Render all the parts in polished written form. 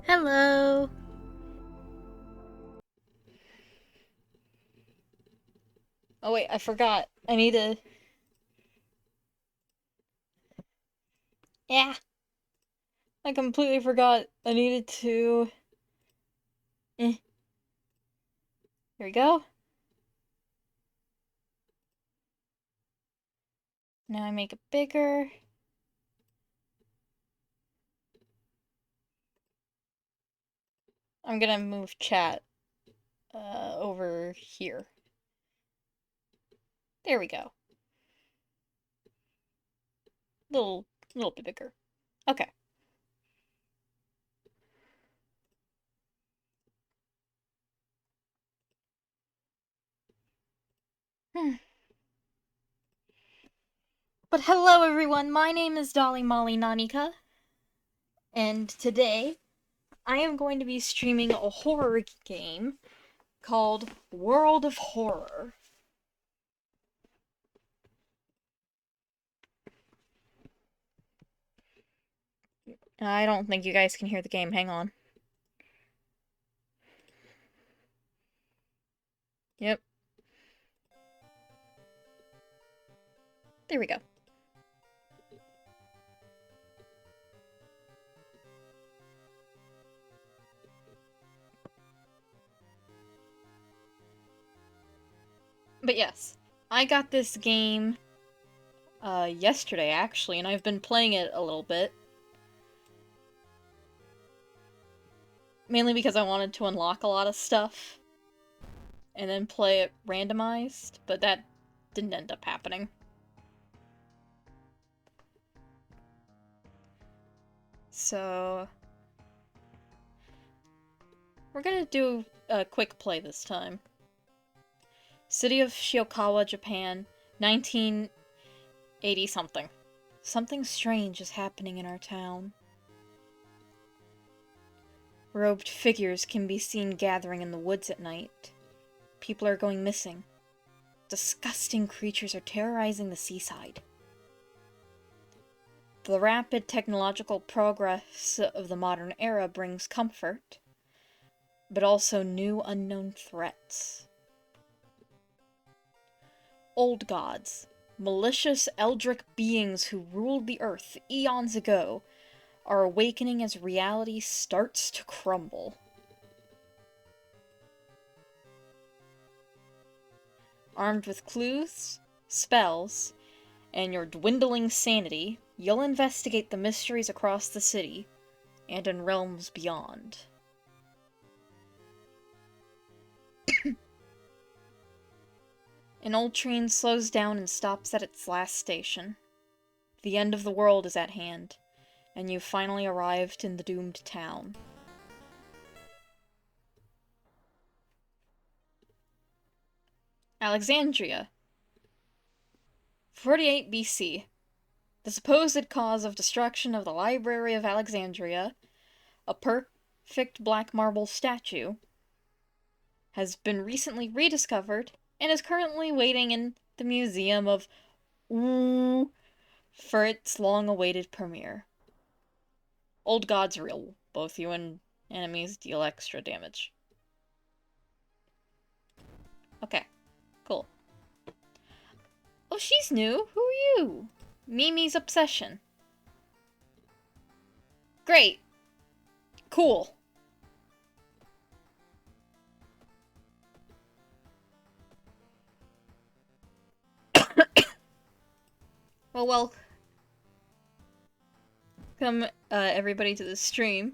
Hello. Oh wait, I forgot. I need to. Yeah, I completely forgot. I needed to. Here we go. Now I make it bigger. I'm gonna move chat over here. There we go. Little little bit bigger. Okay. Hmm. But hello everyone. My name is Dolly Molly Nanika, and today I am going to be streaming a horror game called World of Horror. I don't think you guys can hear the game. Hang on. Yep. There we go. But yes, I got this game yesterday actually, and I've been playing it a little bit. Mainly because I wanted to unlock a lot of stuff and then play it randomized, but that didn't end up happening. So we're gonna do a quick play this time. City of Shiokawa, Japan, 1980 something. Something strange is happening in our town. Robed figures can be seen gathering in the woods at night. People are going missing. Disgusting creatures are terrorizing the seaside. The rapid technological progress of the modern era brings comfort, but also new unknown threats. Old gods, malicious eldritch beings who ruled the earth eons ago, are awakening as reality starts to crumble. Armed with clues, spells, and your dwindling sanity, you'll investigate the mysteries across the city and in realms beyond. An old train slows down and stops at its last station. The end of the world is at hand, and you've finally arrived in the doomed town. Alexandria, 48 BC. The supposed cause of destruction of the Library of Alexandria, a perfect black marble statue, has been recently rediscovered and is currently waiting in the Museum of Ooh for its long-awaited premiere. Old gods rule. Both you and enemies deal extra damage. Okay, cool. Oh, she's new. Who are you? Mimi's obsession. Great. Cool. Well, welcome everybody to the stream.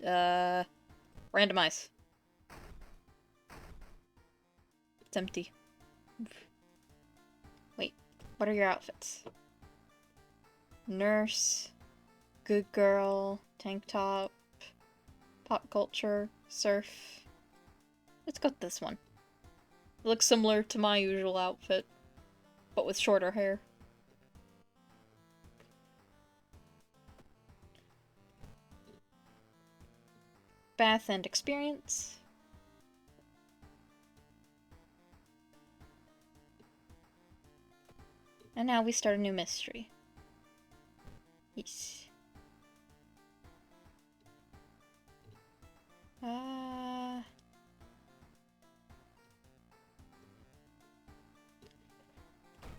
Randomize. It's empty. Wait, what are your outfits? Nurse, good girl, tank top, pop culture, surf. Let's go with this one. It looks similar to my usual outfit, but with shorter hair. Bath and experience. And now we start a new mystery. Yes.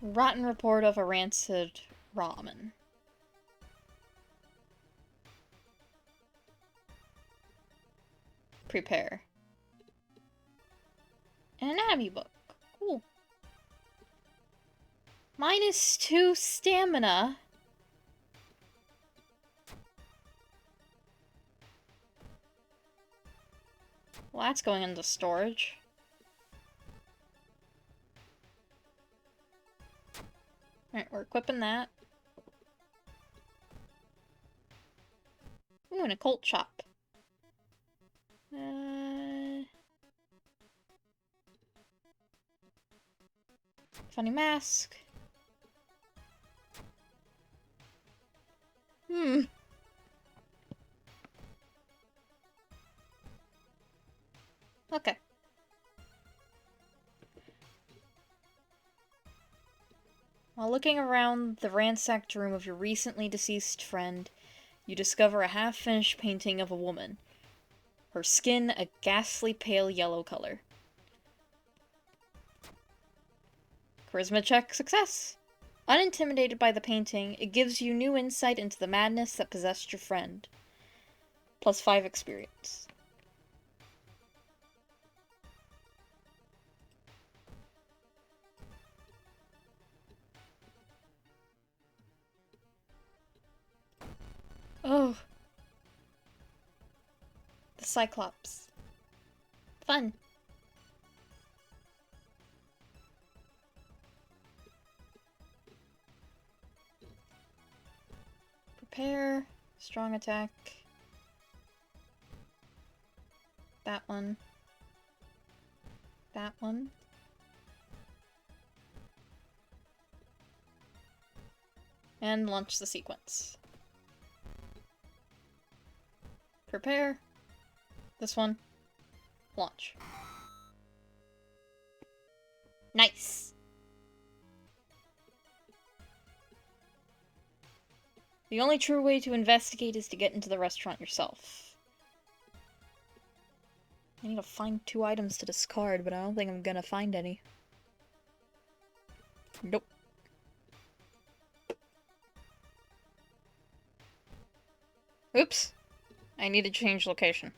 Rotten report of a rancid ramen. Prepare. An anatomy book. Cool. -2 stamina. Well, that's going into storage. Alright, we're equipping that. Ooh, an occult shop. Funny mask. Okay. While looking around the ransacked room of your recently deceased friend, you discover a half-finished painting of a woman. Her skin a ghastly pale yellow color. Charisma check success! Unintimidated by the painting, it gives you new insight into the madness that possessed your friend. +5 experience. Oh. The Cyclops. Fun. Prepare. Strong attack. That one. That one. And launch the sequence. Prepare. This one. Launch. Nice! The only true way to investigate is to get into the restaurant yourself. I need to find 2 items to discard, but I don't think I'm gonna find any. Nope. Oops. I need to change location.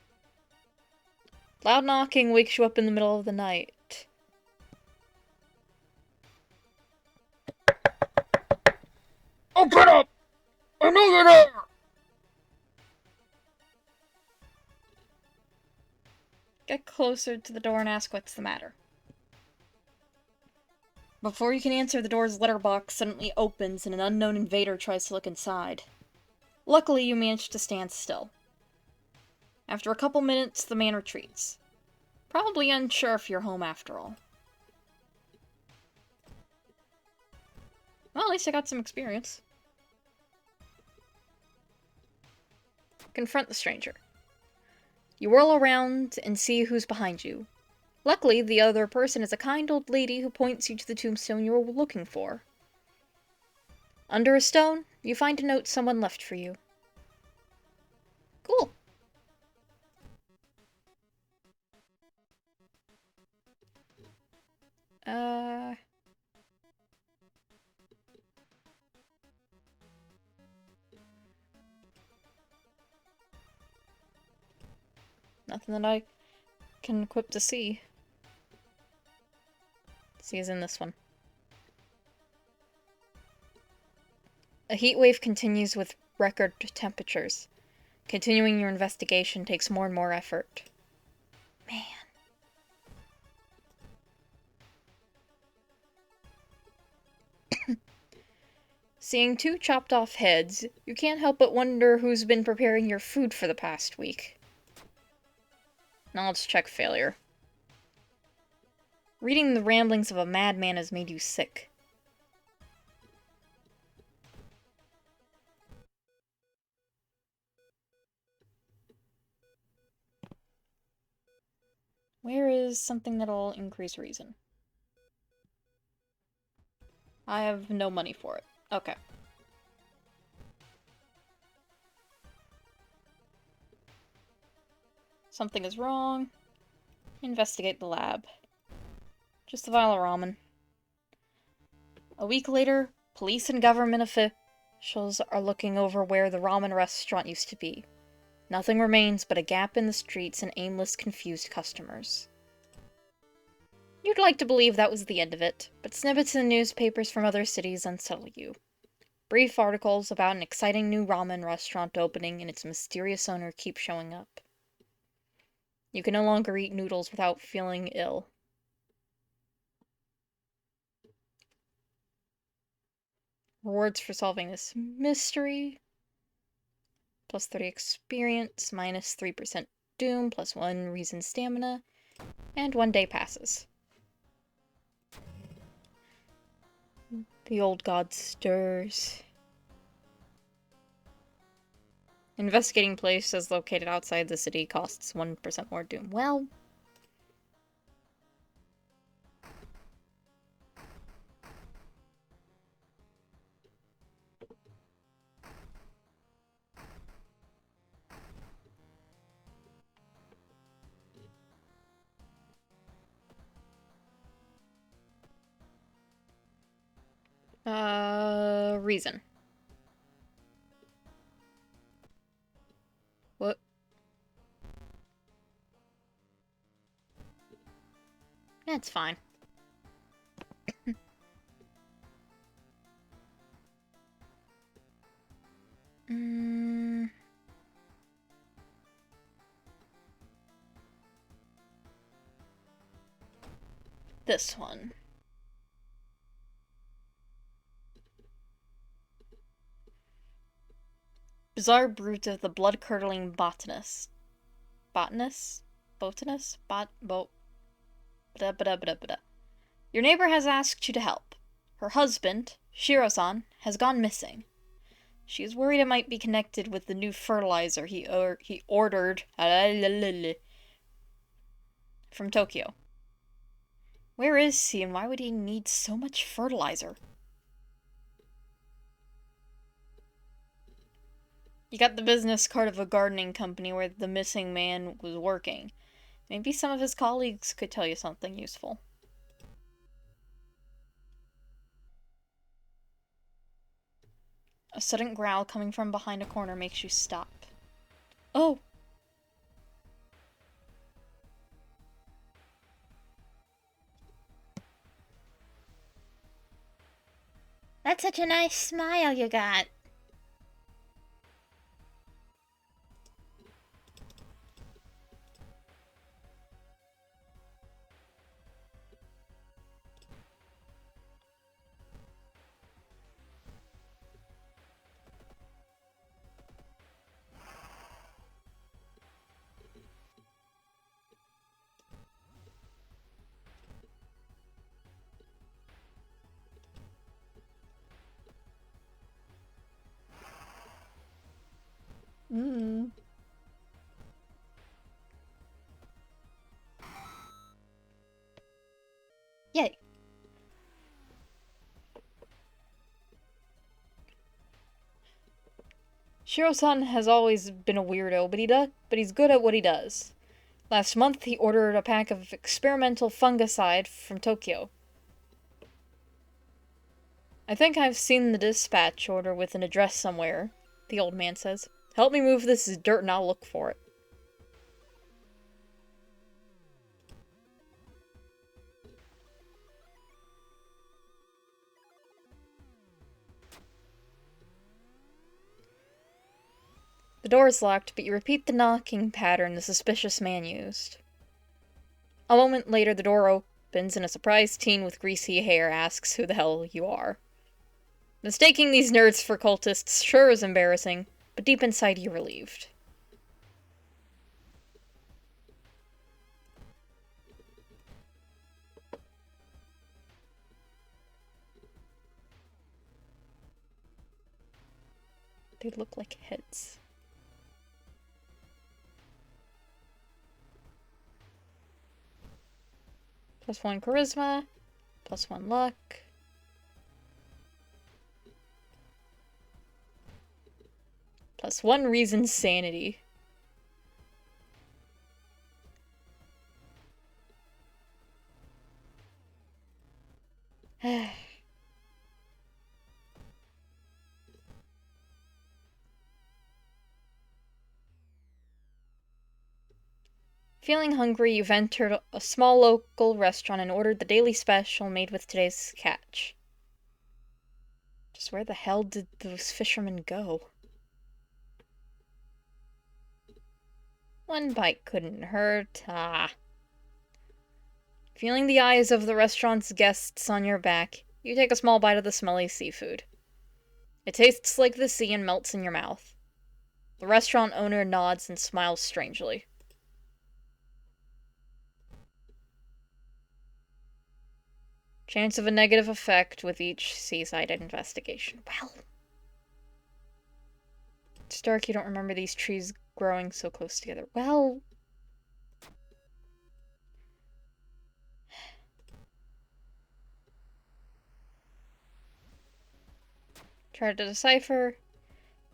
Loud knocking wakes you up in the middle of the night. Open up! I know you're there! Get closer to the door and ask what's the matter. Before you can answer, the door's letterbox suddenly opens and an unknown invader tries to look inside. Luckily, you manage to stand still. After a couple minutes, the man retreats. Probably unsure if you're home after all. Well, at least I got some experience. Confront the stranger. You whirl around and see who's behind you. Luckily, the other person is a kind old lady who points you to the tombstone you were looking for. Under a stone, you find a note someone left for you. Cool. Nothing that I can equip to see. See is in this one. A heat wave continues with record temperatures. Continuing your investigation takes more and more effort. Man. Seeing 2 chopped off heads, you can't help but wonder who's been preparing your food for the past week. Knowledge check failure. Reading the ramblings of a madman has made you sick. Where is something that'll increase reason? I have no money for it. Okay. Something is wrong. Investigate the lab. Just a vial of ramen. A week later, police and government officials are looking over where the ramen restaurant used to be. Nothing remains but a gap in the streets and aimless, confused customers. You'd like to believe that was the end of it, but snippets in newspapers from other cities unsettle you. Brief articles about an exciting new ramen restaurant opening and its mysterious owner keep showing up. You can no longer eat noodles without feeling ill. Rewards for solving this mystery. Plus 30 experience, minus 3% doom, plus 1 reason stamina, and 1 day passes. The old god stirs. Investigating places located outside the city costs 1% more doom. Well... reason. What? That's fine. This one. Bizarre brute of the blood-curdling botanist. Botanist? Botanist? Your neighbor has asked you to help. Her husband, Shiro-san, has gone missing. She is worried it might be connected with the new fertilizer he ordered from Tokyo. Where is he, and why would he need so much fertilizer? You got the business card of a gardening company where the missing man was working. Maybe some of his colleagues could tell you something useful. A sudden growl coming from behind a corner makes you stop. Oh! That's such a nice smile you got. Yay. Shiro-san has always been a weirdo, but he's good at what he does. Last month, he ordered a pack of experimental fungicide from Tokyo. I think I've seen the dispatch order with an address somewhere, the old man says. Help me move this dirt and I'll look for it. The door is locked, but you repeat the knocking pattern the suspicious man used. A moment later, the door opens and a surprised teen with greasy hair asks who the hell you are. Mistaking these nerds for cultists sure is embarrassing, but deep inside you're relieved. They look like heads. +1 charisma, +1 luck. +1 reason sanity. Feeling hungry, you've entered a small local restaurant and ordered the daily special made with today's catch. Just where the hell did those fishermen go? One bite couldn't hurt. Feeling the eyes of the restaurant's guests on your back, you take a small bite of the smelly seafood. It tastes like the sea and melts in your mouth. The restaurant owner nods and smiles strangely. Chance of a negative effect with each seaside investigation. Well, it's dark, you don't remember these trees growing so close together. Well, try to decipher.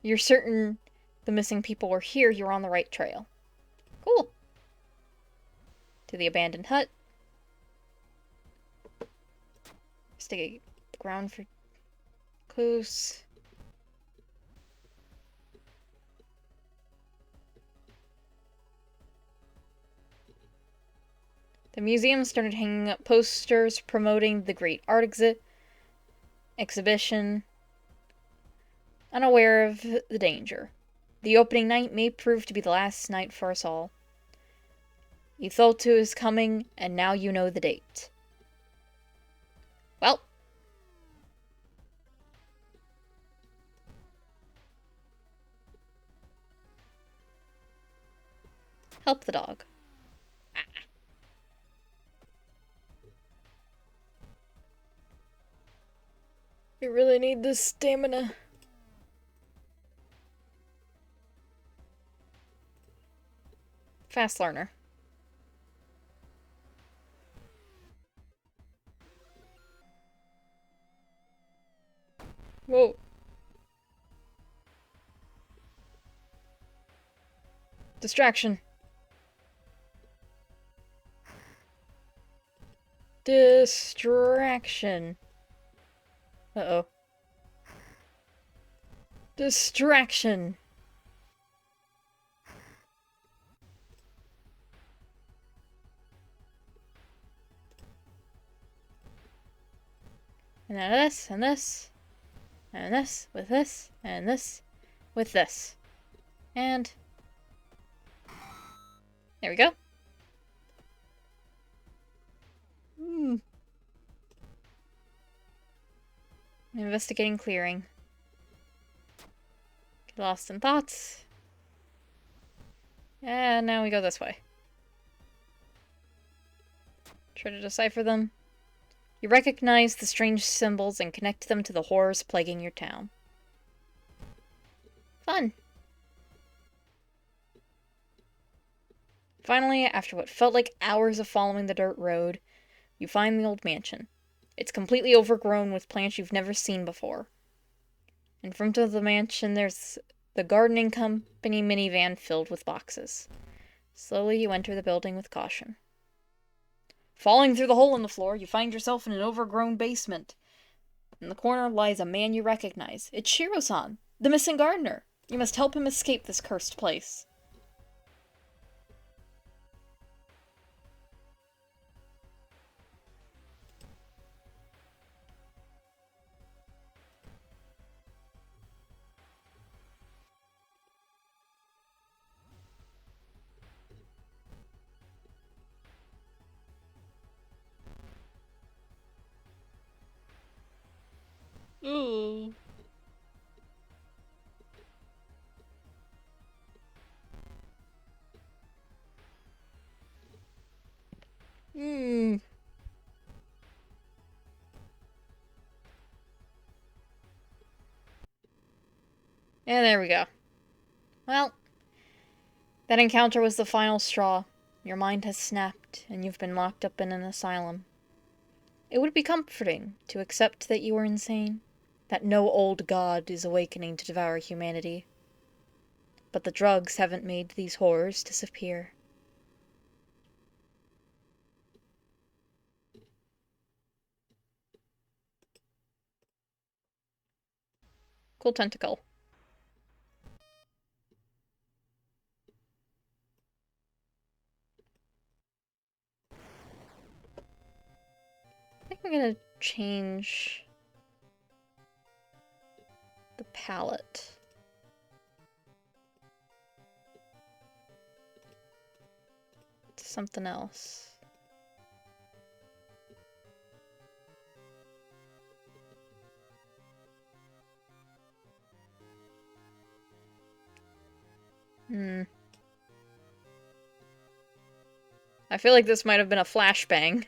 You're certain the missing people were here, you're on the right trail. Cool. To the abandoned hut. Investigate the ground for clues. The museum started hanging up posters promoting the great art exhibition, unaware of the danger. The opening night may prove to be the last night for us all. Etholtu is coming, and now you know the date. Well. Help the dog. You really need this stamina. Fast learner. Whoa. Distraction. Distraction. Uh-oh. Distraction. And then this, and this, and this, with this, and this, with this. And there we go. Investigating clearing. Get lost in thoughts. And now we go this way. Try to decipher them. You recognize the strange symbols and connect them to the horrors plaguing your town. Fun. Finally, after what felt like hours of following the dirt road, you find the old mansion. It's completely overgrown with plants you've never seen before. In front of the mansion, there's the gardening company minivan filled with boxes. Slowly, you enter the building with caution. Falling through the hole in the floor, you find yourself in an overgrown basement. In the corner lies a man you recognize. It's Shiro-san, the missing gardener. You must help him escape this cursed place. Ooh. And there we go. Well, that encounter was the final straw. Your mind has snapped, and you've been locked up in an asylum. It would be comforting to accept that you were insane, that no old god is awakening to devour humanity. But the drugs haven't made these horrors disappear. Cool tentacle. I think I'm gonna change the palette. To something else. I feel like this might have been a flashbang.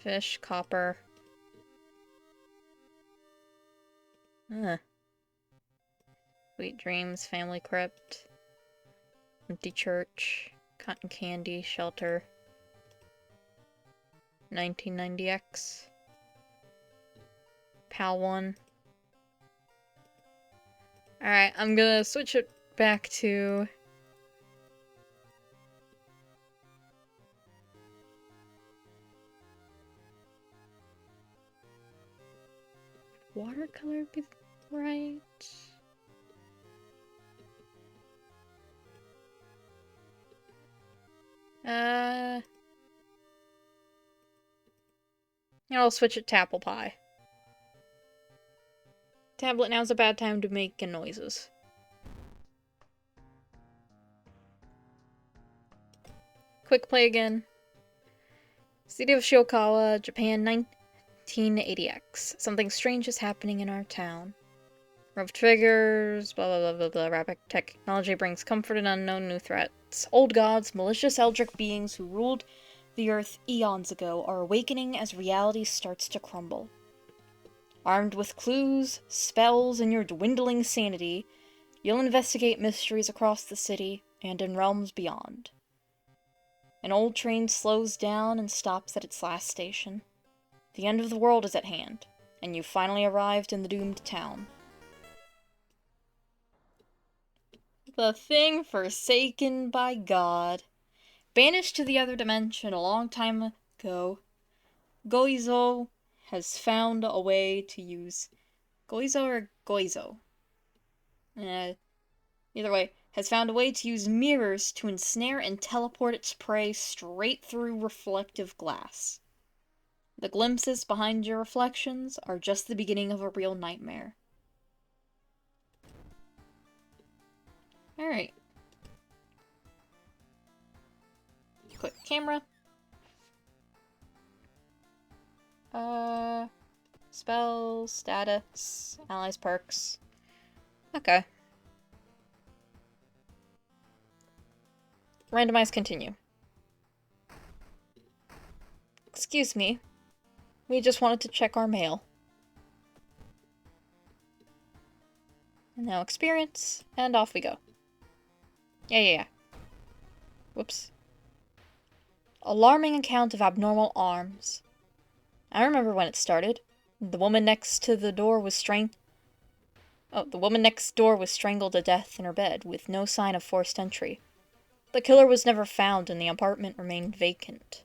Fish, copper. Sweet dreams, family crypt. Empty church. Cotton candy, shelter. 1990X. PAL 1. Alright, I'm gonna switch it back to... watercolor be right? I'll switch it to apple pie. Tablet, now's a bad time to make noises. Quick play again. City of Shiokawa, Japan, 1980X. Something strange is happening in our town. Rough triggers, blah blah blah blah blah. Rapid technology brings comfort and unknown new threats. Old gods, malicious eldritch beings who ruled the earth eons ago, are awakening as reality starts to crumble. Armed with clues, spells, and your dwindling sanity, you'll investigate mysteries across the city and in realms beyond. An old train slows down and stops at its last station. The end of the world is at hand, and you've finally arrived in the doomed town. The thing forsaken by God. Banished to the other dimension a long time ago, Goizo has found a way to use... Goizo or Goizo? Either way, has found a way to use mirrors to ensnare and teleport its prey straight through reflective glass. The glimpses behind your reflections are just the beginning of a real nightmare. Alright. Quick camera. Spells, status, allies, perks. Okay. Randomize continue. Excuse me. We just wanted to check our mail. And now experience, and off we go. Yeah. Whoops. Alarming account of abnormal arms. I remember when it started. The woman next door was strangled to death in her bed, with no sign of forced entry. The killer was never found, and the apartment remained vacant.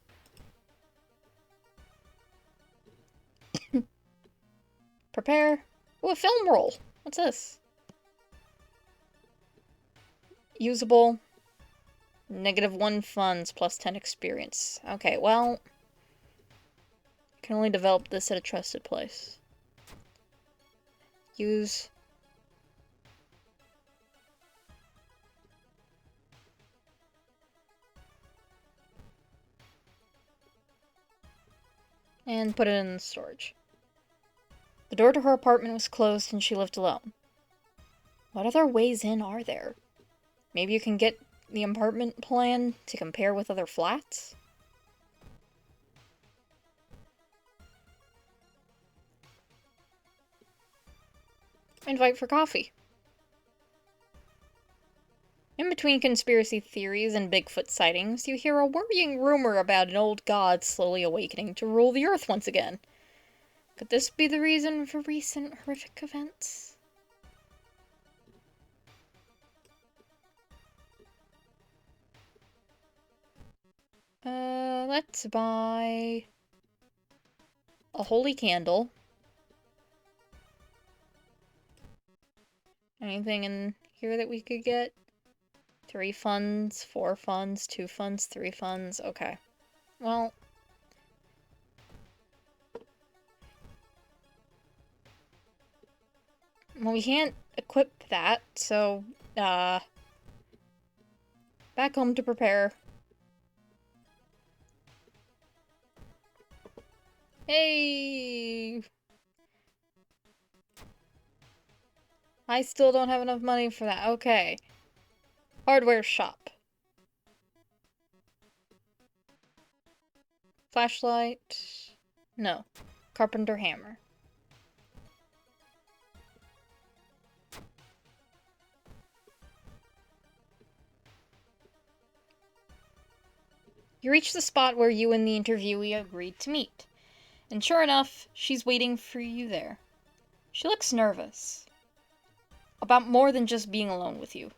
Prepare. Ooh, a film roll. What's this? Usable. -1 funds plus 10 experience. Okay, well... can only develop this at a trusted place. Use... and put it in storage. The door to her apartment was closed and she lived alone. What other ways in are there? Maybe you can get the apartment plan to compare with other flats? Invite for coffee. In between conspiracy theories and Bigfoot sightings, you hear a worrying rumor about an old god slowly awakening to rule the earth once again. Could this be the reason for recent horrific events? Let's buy a holy candle, Anything in here that we could get? 3 funds, 4 funds, 2 funds, 3 funds. Okay. Well, we can't equip that, so, back home to prepare. Hey! I still don't have enough money for that. Okay. Hardware shop. Flashlight. No. Carpenter hammer. You reach the spot where you and the interviewee agreed to meet. And sure enough, she's waiting for you there. She looks nervous. About more than just being alone with you.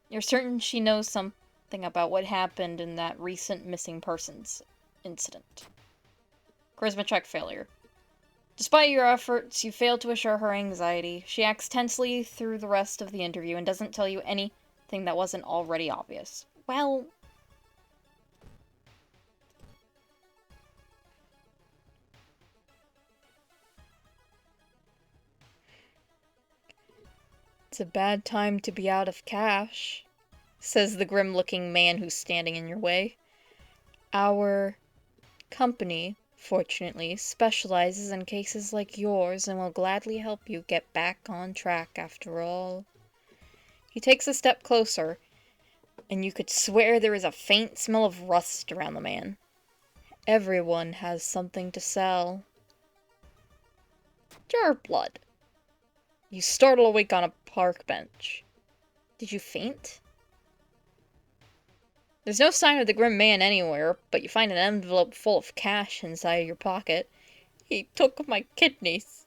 You're certain she knows something about what happened in that recent missing persons incident. Charisma check failure. Despite your efforts, you fail to assure her anxiety. She acts tensely through the rest of the interview and doesn't tell you anything that wasn't already obvious. Well... It's a bad time to be out of cash, says the grim-looking man who's standing in your way. Our company, fortunately, specializes in cases like yours and will gladly help you get back on track after all. He takes a step closer, and you could swear there is a faint smell of rust around the man. Everyone has something to sell. Jar of blood. You startle awake on a park bench. Did you faint? There's no sign of the grim man anywhere, but you find an envelope full of cash inside your pocket. He took my kidneys.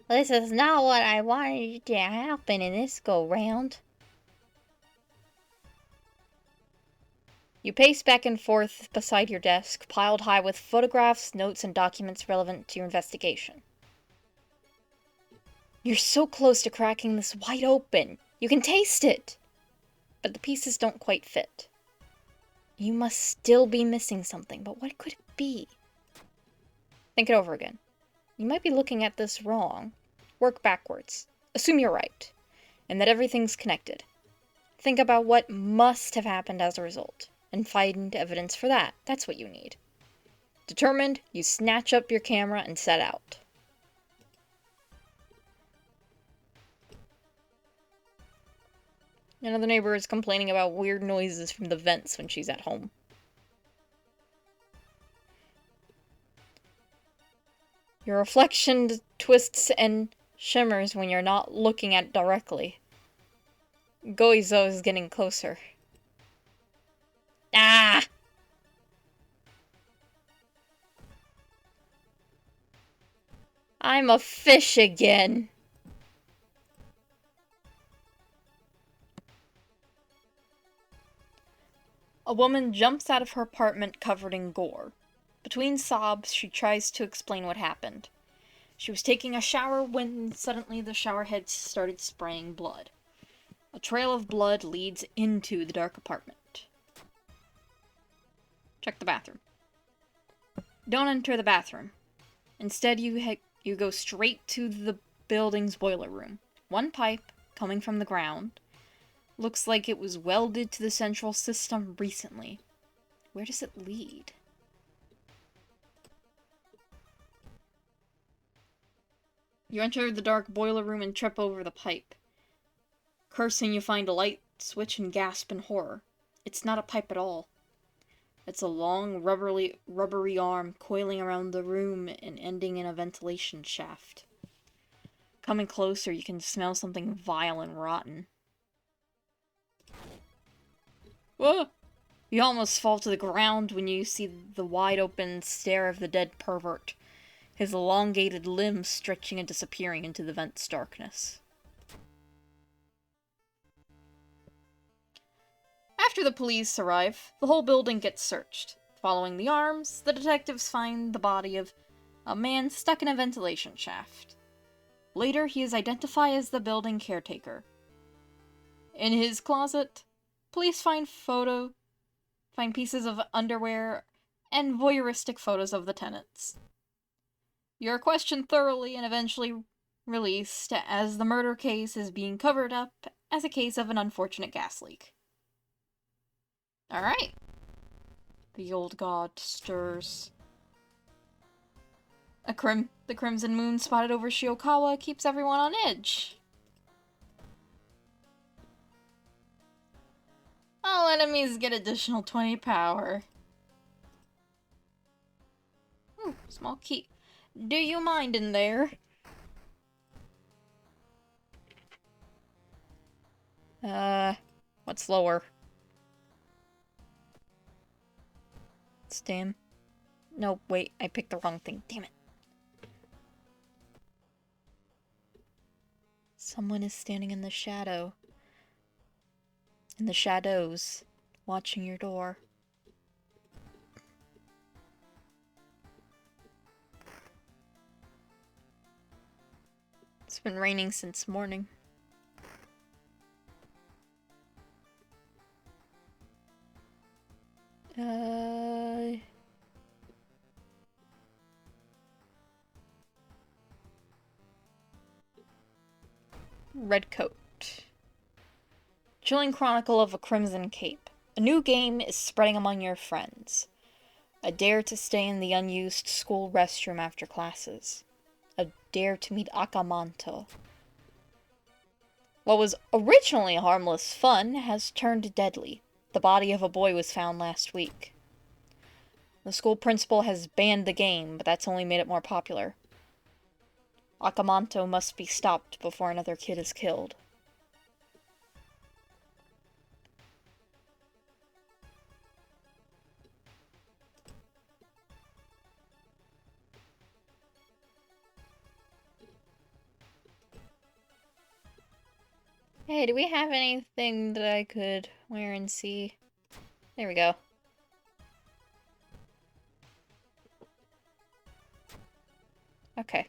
This is not what I wanted to happen in this go-round. You pace back and forth beside your desk, piled high with photographs, notes, and documents relevant to your investigation. You're so close to cracking this wide open. You can taste it! But the pieces don't quite fit. You must still be missing something, but what could it be? Think it over again. You might be looking at this wrong. Work backwards. Assume you're right, and that everything's connected. Think about what must have happened as a result, and find evidence for that. That's what you need. Determined, you snatch up your camera and set out. Another neighbor is complaining about weird noises from the vents when she's at home. Your reflection twists and shimmers when you're not looking at it directly. Goizo is getting closer. Ah! I'm a fish again. A woman jumps out of her apartment covered in gore. Between sobs, she tries to explain what happened. She was taking a shower when suddenly the shower head started spraying blood. A trail of blood leads into the dark apartment. Check the bathroom. Don't enter the bathroom. Instead, you go straight to the building's boiler room. One pipe, coming from the ground, looks like it was welded to the central system recently. Where does it lead? You enter the dark boiler room and trip over the pipe. Cursing, you find a light switch and gasp in horror. It's not a pipe at all. It's a long, rubbery arm coiling around the room and ending in a ventilation shaft. Coming closer, you can smell something vile and rotten. Whoa! You almost fall to the ground when you see the wide-open stare of the dead pervert, his elongated limbs stretching and disappearing into the vent's darkness. After the police arrive, the whole building gets searched. Following the arms, the detectives find the body of a man stuck in a ventilation shaft. Later, he is identified as the building caretaker. In his closet, police find pieces of underwear and voyeuristic photos of the tenants. You're questioned thoroughly and eventually released as the murder case is being covered up as a case of an unfortunate gas leak. Alright. The old god stirs. The crimson moon spotted over Shiokawa keeps everyone on edge. All enemies get additional 20 power. Ooh, small key. Do you mind in there? What's lower? Stam. No, wait, I picked the wrong thing. Damn it. Someone is standing in the shadow. In the shadows, watching your door. It's been raining since morning. Red Coat. Chilling Chronicle of a Crimson Cape. A new game is spreading among your friends. A dare to stay in the unused school restroom after classes. A dare to meet Akamanto. What was originally harmless fun has turned deadly. The body of a boy was found last week. The school principal has banned the game, but that's only made it more popular. Akamanto must be stopped before another kid is killed. Hey, do we have anything that I could wear and see? There we go. Okay.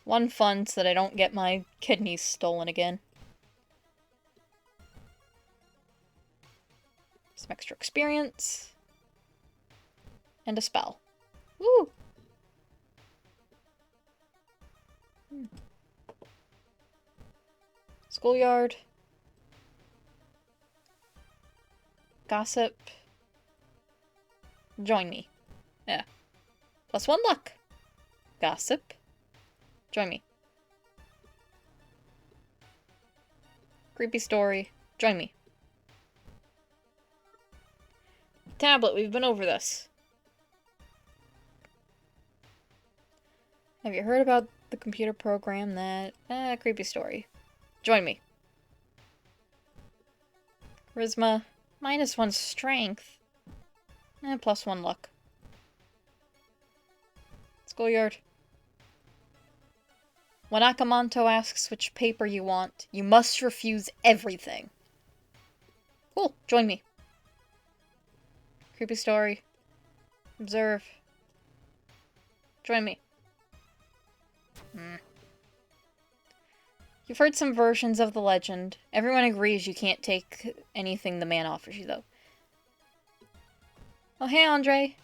One fun so that I don't get my kidneys stolen again. Some extra experience. And a spell. Woo! Schoolyard. Gossip. Join me. Yeah. +1 luck. Gossip. Join me. Creepy story. Join me. Tablet, we've been over this. Have you heard about the computer program that... creepy story. Join me. Charisma. -1 strength. +1 luck. Schoolyard. When Akamanto asks which paper you want, you must refuse everything. Cool, join me. Creepy story. Observe. Join me. You've heard some versions of the legend. Everyone agrees you can't take anything the man offers you, though. Oh, hey, Andre.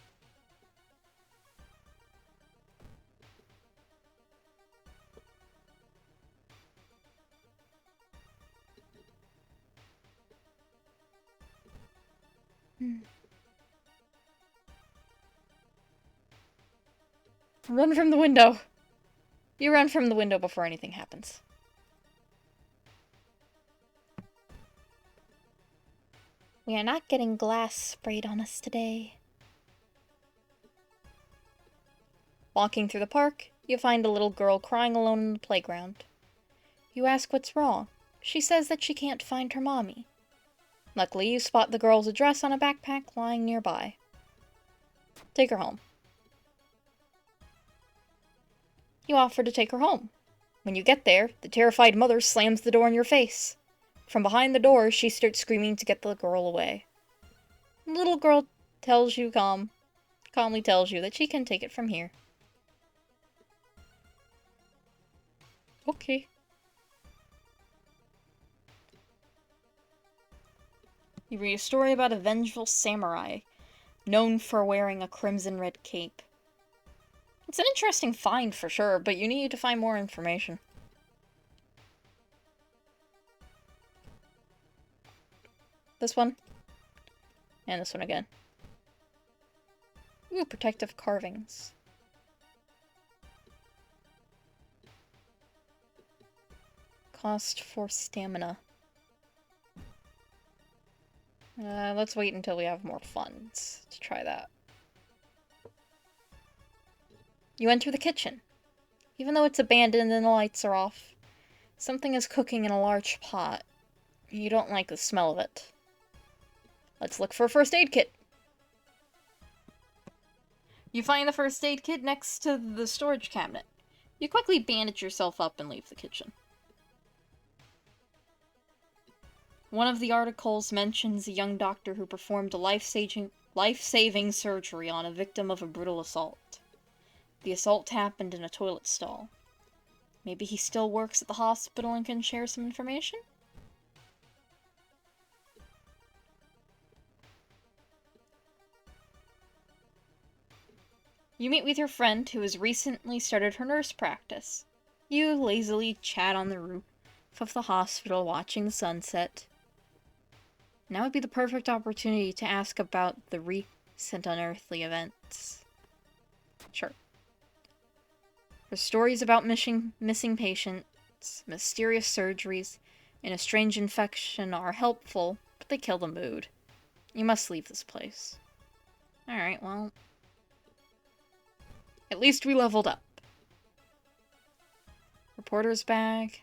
Run from the window. You run from the window before anything happens. We are not getting glass sprayed on us today. Walking through the park, you find a little girl crying alone in the playground. You ask what's wrong. She says that she can't find her mommy. Luckily, you spot the girl's address on a backpack lying nearby. Take her home. You offer to take her home. When you get there, the terrified mother slams the door in your face. From behind the door, she starts screaming to get the girl away. The little girl calmly tells you that she can take it from here. Okay. You read a story about a vengeful samurai, known for wearing a crimson red cape. It's an interesting find for sure, but you need to find more information. This one. And this one again. Ooh, protective carvings. Cost for stamina. Let's wait until we have more funds to try that. You enter the kitchen. Even though it's abandoned and the lights are off, something is cooking in a large pot. You don't like the smell of it. Let's look for a first aid kit. You find the first aid kit next to the storage cabinet. You quickly bandage yourself up and leave the kitchen. One of the articles mentions a young doctor who performed a life-saving surgery on a victim of a brutal assault. The assault happened in a toilet stall. Maybe he still works at the hospital and can share some information? You meet with your friend who has recently started her nurse practice. You lazily chat on the roof of the hospital watching the sunset. Now would be the perfect opportunity to ask about the recent unearthly events. Sure. Her stories about missing patients, mysterious surgeries, and a strange infection are helpful, but they kill the mood. You must leave this place. Alright, well... At least we leveled up. Reporter's bag.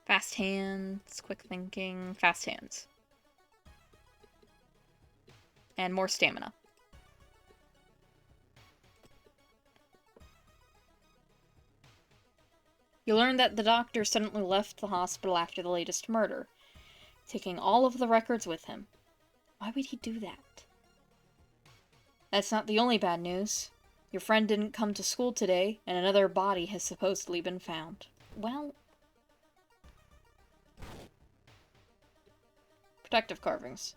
Fast hands, quick thinking, fast hands. And more stamina. You learn that the doctor suddenly left the hospital after the latest murder, taking all of the records with him. Why would he do that? That's not the only bad news. Your friend didn't come to school today, and another body has supposedly been found. Well... Protective carvings.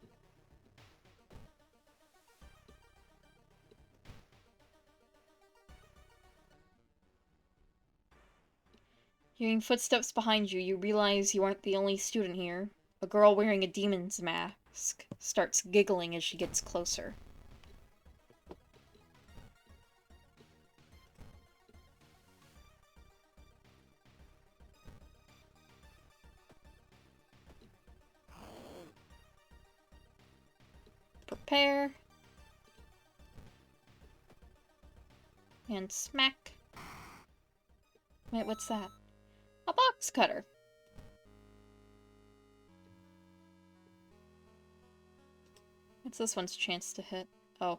Hearing footsteps behind you, you realize you aren't the only student here. A girl wearing a demon's mask starts giggling as she gets closer. Prepare. And smack. Wait, what's that? A box cutter. What's this one's chance to hit? Oh.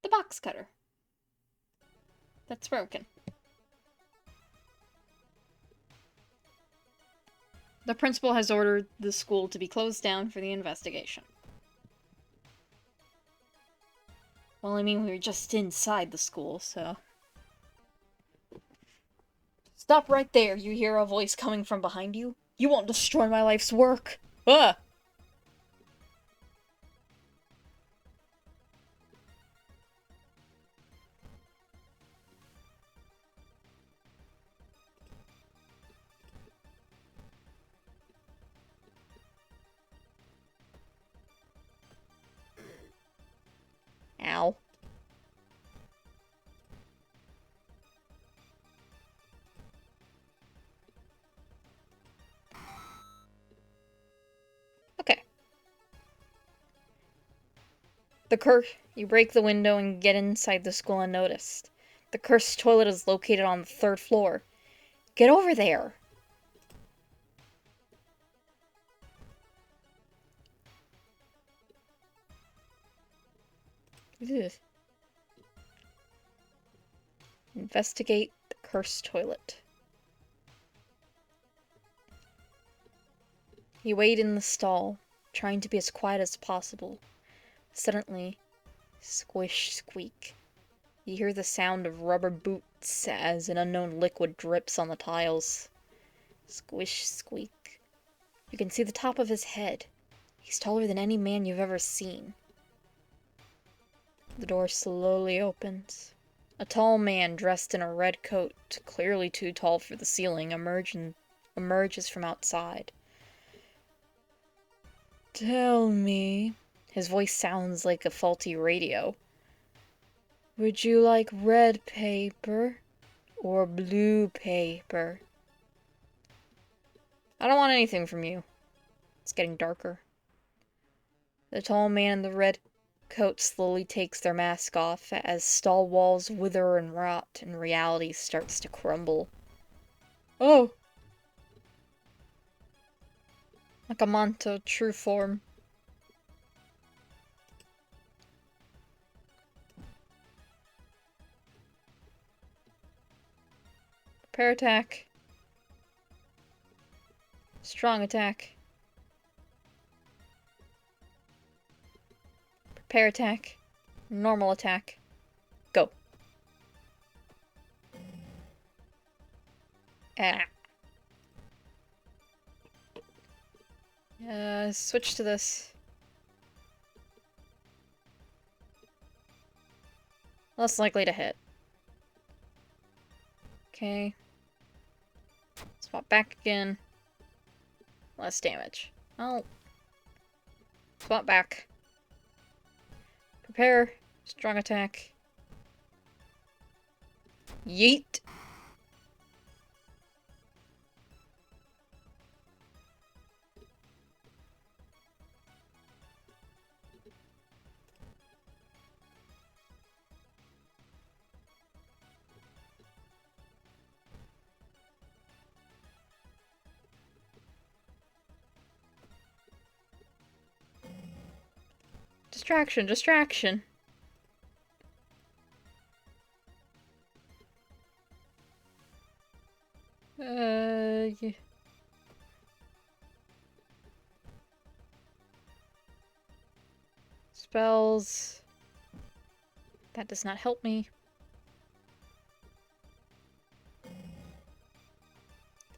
The box cutter. That's broken. The principal has ordered the school to be closed down for the investigation. Well, I mean, we were just inside the school, so... Stop right there, you hear a voice coming from behind you. You won't destroy my life's work! Ah! Ow. Okay. You break the window and get inside the school unnoticed. The cursed toilet is located on the 3rd floor. Get over there! Ugh. Investigate the cursed toilet. You wait in the stall, trying to be as quiet as possible. Suddenly, squish, squeak. You hear the sound of rubber boots as an unknown liquid drips on the tiles. Squish, squeak. You can see the top of his head. He's taller than any man you've ever seen. The door slowly opens. A tall man dressed in a red coat, clearly too tall for the ceiling, emerges from outside. Tell me, his voice sounds like a faulty radio. Would you like red paper or blue paper? I don't want anything from you. It's getting darker. The tall man in the red coat slowly takes their mask off as stall walls wither and rot and reality starts to crumble. Oh! Like a Manto true form. Prepare attack. Strong attack. Prepare attack. Normal attack. Go. Ah. Switch to this. Less likely to hit. Okay. Swap back again. Less damage. Oh. Swap back. Prepare. Strong attack. Yeet. Distraction, distraction. Yeah. Spells. That does not help me.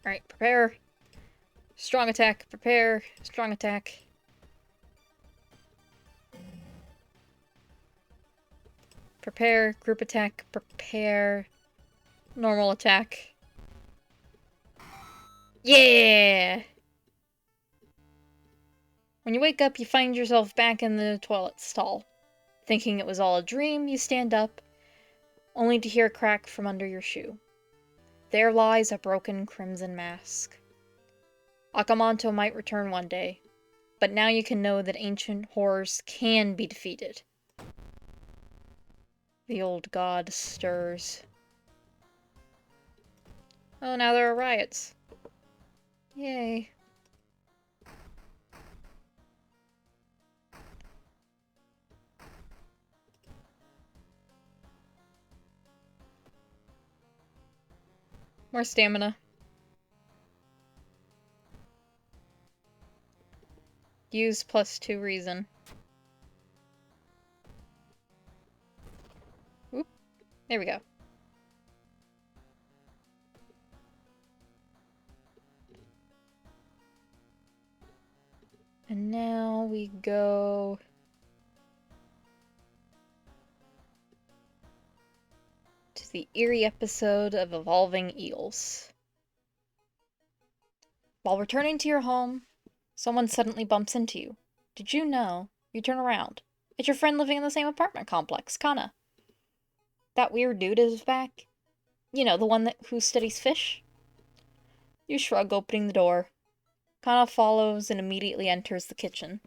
Alright, prepare. Strong attack, prepare. Strong attack. Prepare, group attack, prepare. Normal attack. Yeah! When you wake up, you find yourself back in the toilet stall. Thinking it was all a dream, you stand up, only to hear a crack from under your shoe. There lies a broken crimson mask. Akamanto might return one day, but now you can know that ancient horrors can be defeated. The old god stirs. Oh, now there are riots. Yay. More stamina. Use +2 reason. Oop. There we go. And now we go... to the eerie episode of Evolving Eels. While returning to your home, someone suddenly bumps into you. Did you know? You turn around. It's your friend living in the same apartment complex, Kana. That weird dude is back. You know, the one who studies fish? You shrug, opening the door. Kana follows and immediately enters the kitchen.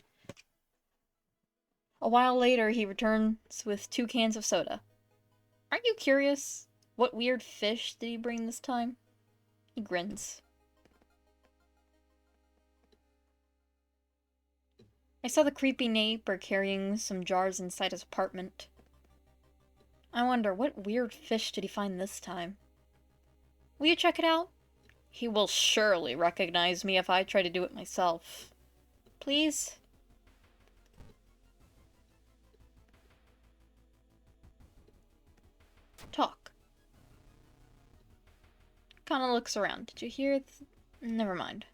A while later, he returns with 2 cans of soda. Aren't you curious? What weird fish did he bring this time? He grins. I saw the creepy neighbor carrying some jars inside his apartment. I wonder, what weird fish did he find this time? Will you check it out? He will surely recognize me if I try to do it myself. Please? Talk. Kinda looks around. Did you hear Never mind.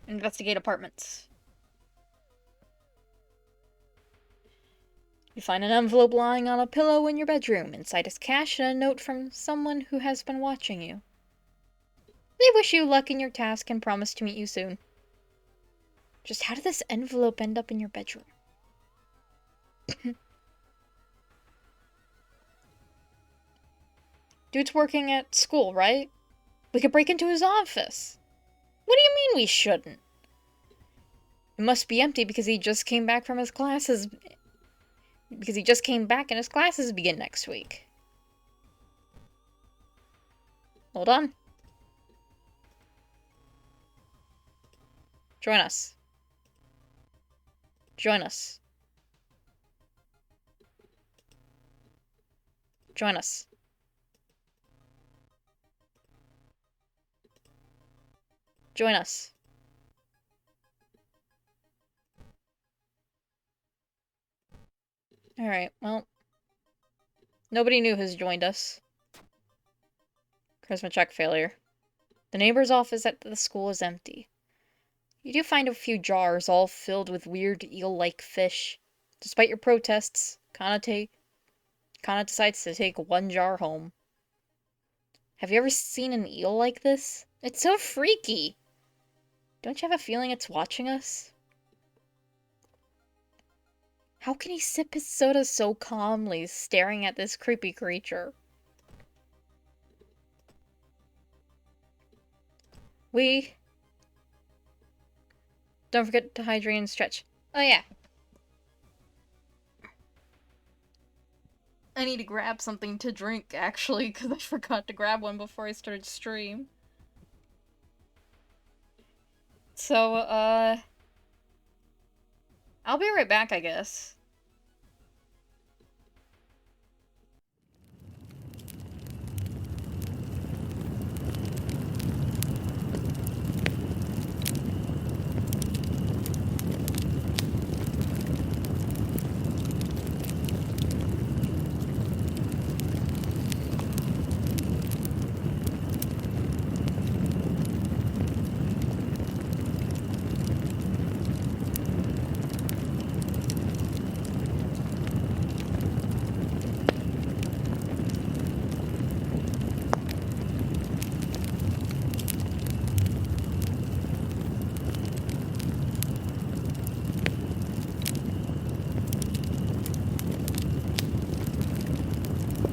Investigate apartments. You find an envelope lying on a pillow in your bedroom. Inside is cash and a note from someone who has been watching you. They wish you luck in your task and promise to meet you soon. Just how did this envelope end up in your bedroom? Dude's working at school, right? We could break into his office. What do you mean we shouldn't? It must be empty because he just came back from his classes. Because he just came back and his classes begin next week. Hold on. Join us. Join us. Join us. Join us. Alright, well. Nobody new has joined us. Charisma check failure. The neighbor's office at the school is empty. You do find a few jars all filled with weird eel-like fish. Despite your protests, Kana decides to take one jar home. Have you ever seen an eel like this? It's so freaky! Don't you have a feeling it's watching us? How can he sip his soda so calmly, staring at this creepy creature? Don't forget to hydrate and stretch. Oh yeah. I need to grab something to drink, actually, because I forgot to grab one before I started stream. So, I'll be right back, I guess.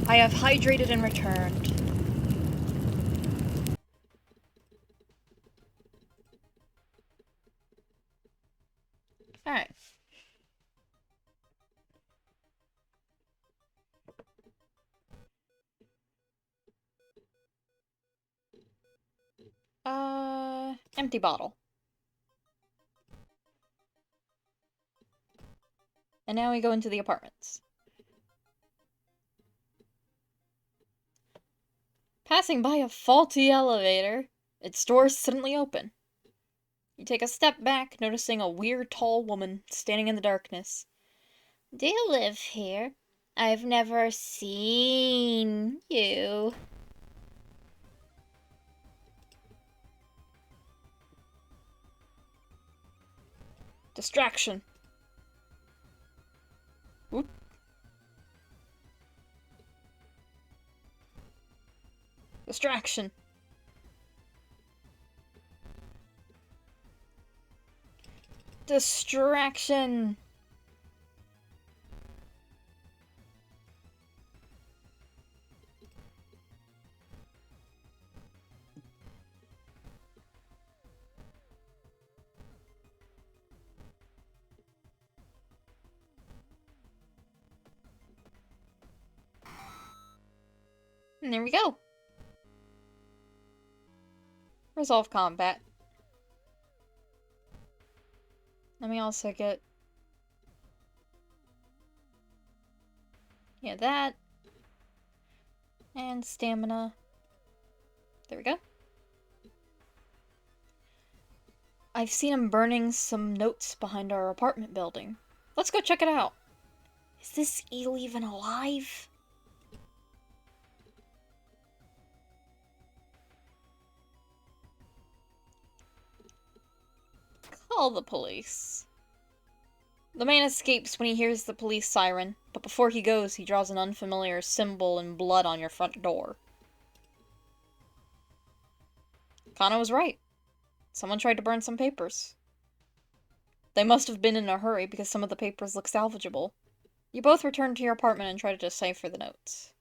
I have hydrated and returned. Alright. Empty bottle. And now we go into the apartments. Passing by a faulty elevator, its doors suddenly open. You take a step back, noticing a weird tall woman standing in the darkness. Do you live here? I've never seen you. Distraction. Oop. Distraction. Distraction. And there we go. Resolve combat. Let me also get Yeah, that. And stamina. There we go. I've seen him burning some notes behind our apartment building. Let's go check it out. Is this eel even alive? Call the police. The man escapes when he hears the police siren, but before he goes, he draws an unfamiliar symbol in blood on your front door. Kana was right. Someone tried to burn some papers. They must have been in a hurry because some of the papers look salvageable. You both return to your apartment and try to decipher the notes.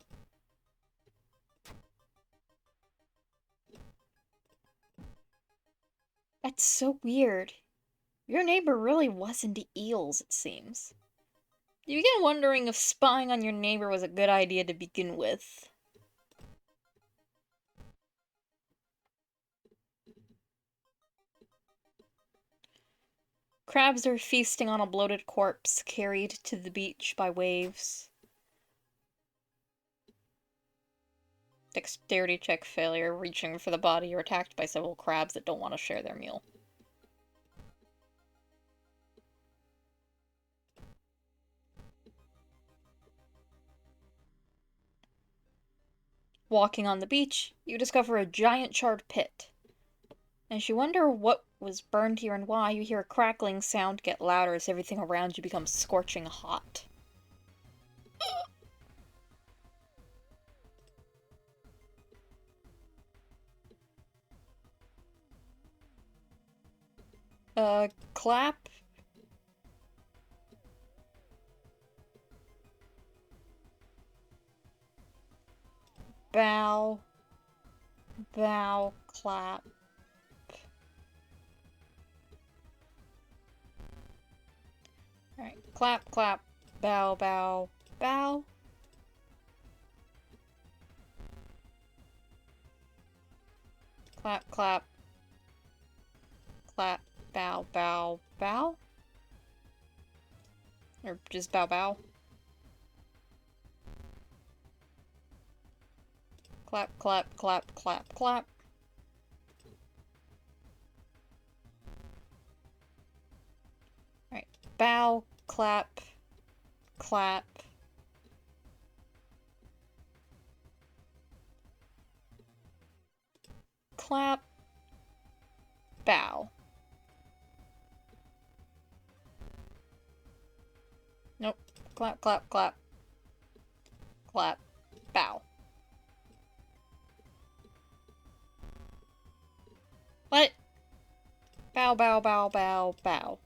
That's so weird. Your neighbor really was into eels, it seems. You begin wondering if spying on your neighbor was a good idea to begin with. Crabs are feasting on a bloated corpse carried to the beach by waves. Dexterity check failure. Reaching for the body, you're attacked by several crabs that don't want to share their meal. Walking on the beach, you discover a giant charred pit. As you wonder what was burned here and why, you hear a crackling sound get louder as everything around you becomes scorching hot. Clap? Bow. Bow. Clap. Alright, clap, clap. Bow, bow, bow. Clap, clap. Clap, bow, bow, bow? Or just bow, bow? Clap, clap, clap, clap, clap. Alright, bow, clap, clap. Clap, bow. Nope. Clap, clap, clap. Clap, bow. What? Bow, bow, bow, bow, bow.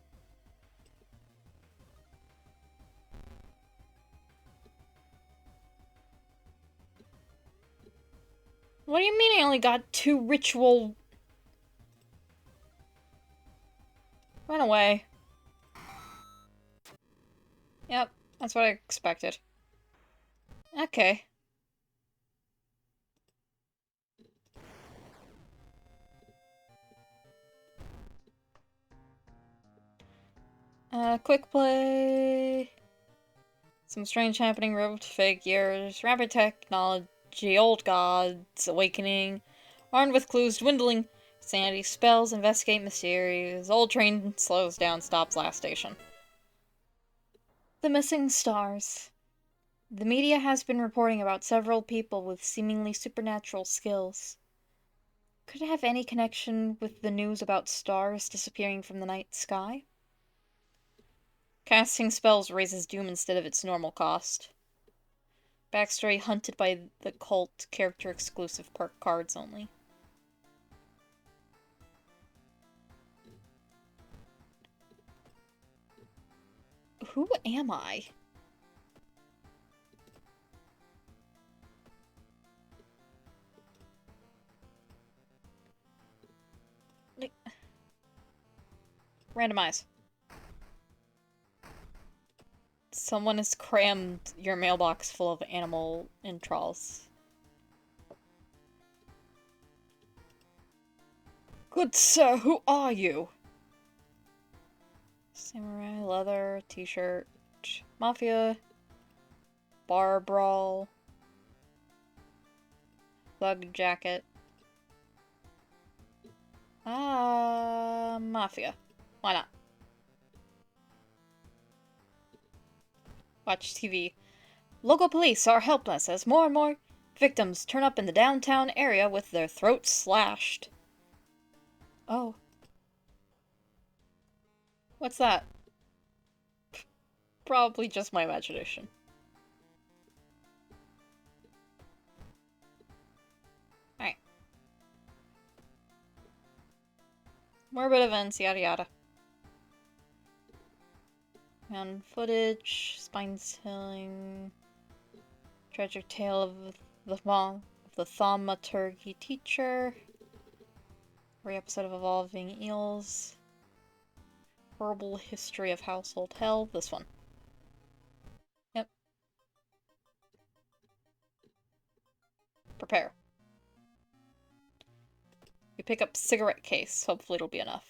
What do you mean I only got 2 ritual... Run away. Yep, that's what I expected. Okay. Quick play. Some strange happening, roped figures, rapid technology, old gods, awakening, armed with clues, dwindling sanity, spells, investigate mysteries, old train slows down, stops last station. The missing stars. The media has been reporting about several people with seemingly supernatural skills. Could it have any connection with the news about stars disappearing from the night sky? Casting spells raises doom instead of its normal cost. Backstory hunted by the cult, character exclusive perk cards only. Who am I? Randomize. Someone has crammed your mailbox full of animal entrails. Good sir, who are you? Samurai, leather, t-shirt, mafia. Bar brawl. Thug jacket. Mafia. Why not? Watch TV. Local police are helpless as more and more victims turn up in the downtown area with their throats slashed. Oh. What's that? Probably just my imagination. Alright. Morbid events, yada yada. Found footage, spine tilling, tragic tale of the thaumaturgy teacher, re-episode of Evolving Eels, horrible history of household hell, this one. Yep. Prepare. You pick up cigarette case, hopefully it'll be enough.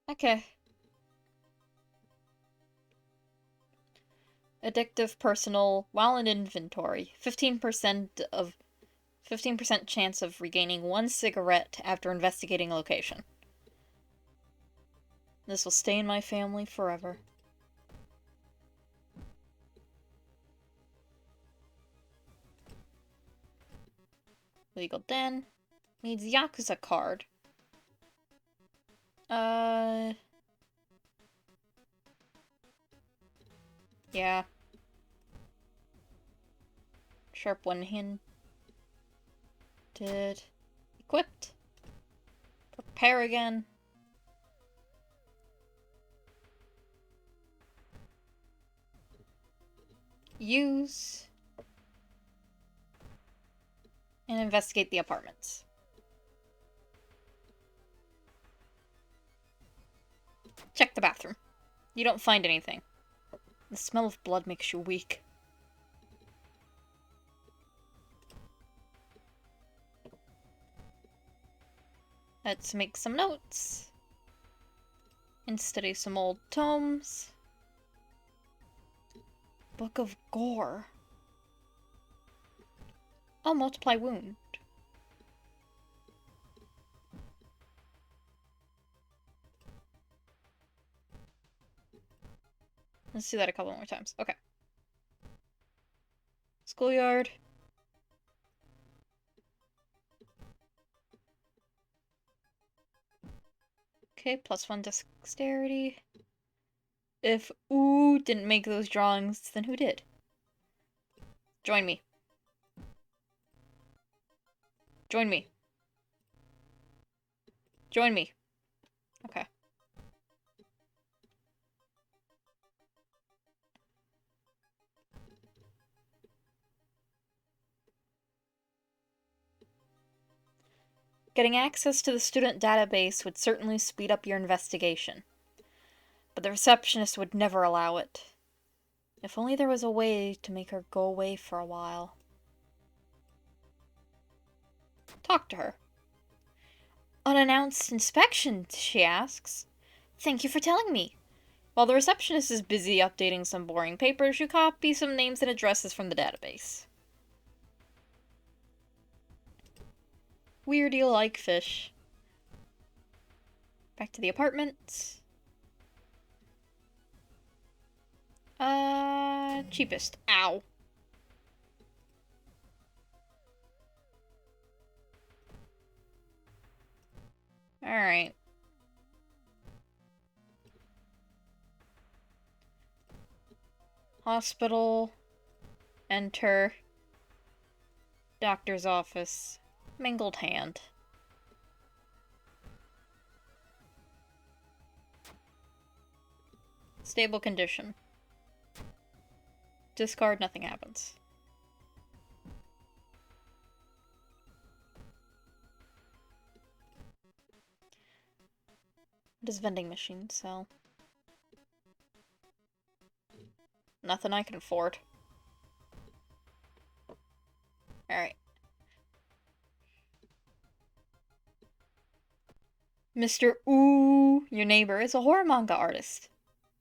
Okay. Addictive personal while in inventory. 15% chance of regaining one cigarette after investigating a location. This will stay in my family forever. Legal den. Needs Yakuza card. Yeah. Sharp one-handed. Equipped. Prepare again. Use. And investigate the apartments. Check the bathroom. You don't find anything. The smell of blood makes you weak. Let's make some notes. And study some old tomes. Book of Gore. Oh, multiply wound. Let's do that a couple more times. Okay. Schoolyard. Okay, +1 dexterity. If Ooh didn't make those drawings, then who did? Join me. Join me. Join me. Okay. Getting access to the student database would certainly speed up your investigation. But the receptionist would never allow it. If only there was a way to make her go away for a while. Talk to her. Unannounced inspection, she asks. Thank you for telling me. While the receptionist is busy updating some boring papers, you copy some names and addresses from the database. Weird eel-like fish. Back to the apartment. Cheapest. Ow. Alright. Hospital. Enter. Doctor's office. Mangled hand. Stable condition. Discard, nothing happens. What does vending machine sell? Nothing I can afford. Alright. Mr. Ooh, your neighbor, is a horror manga artist.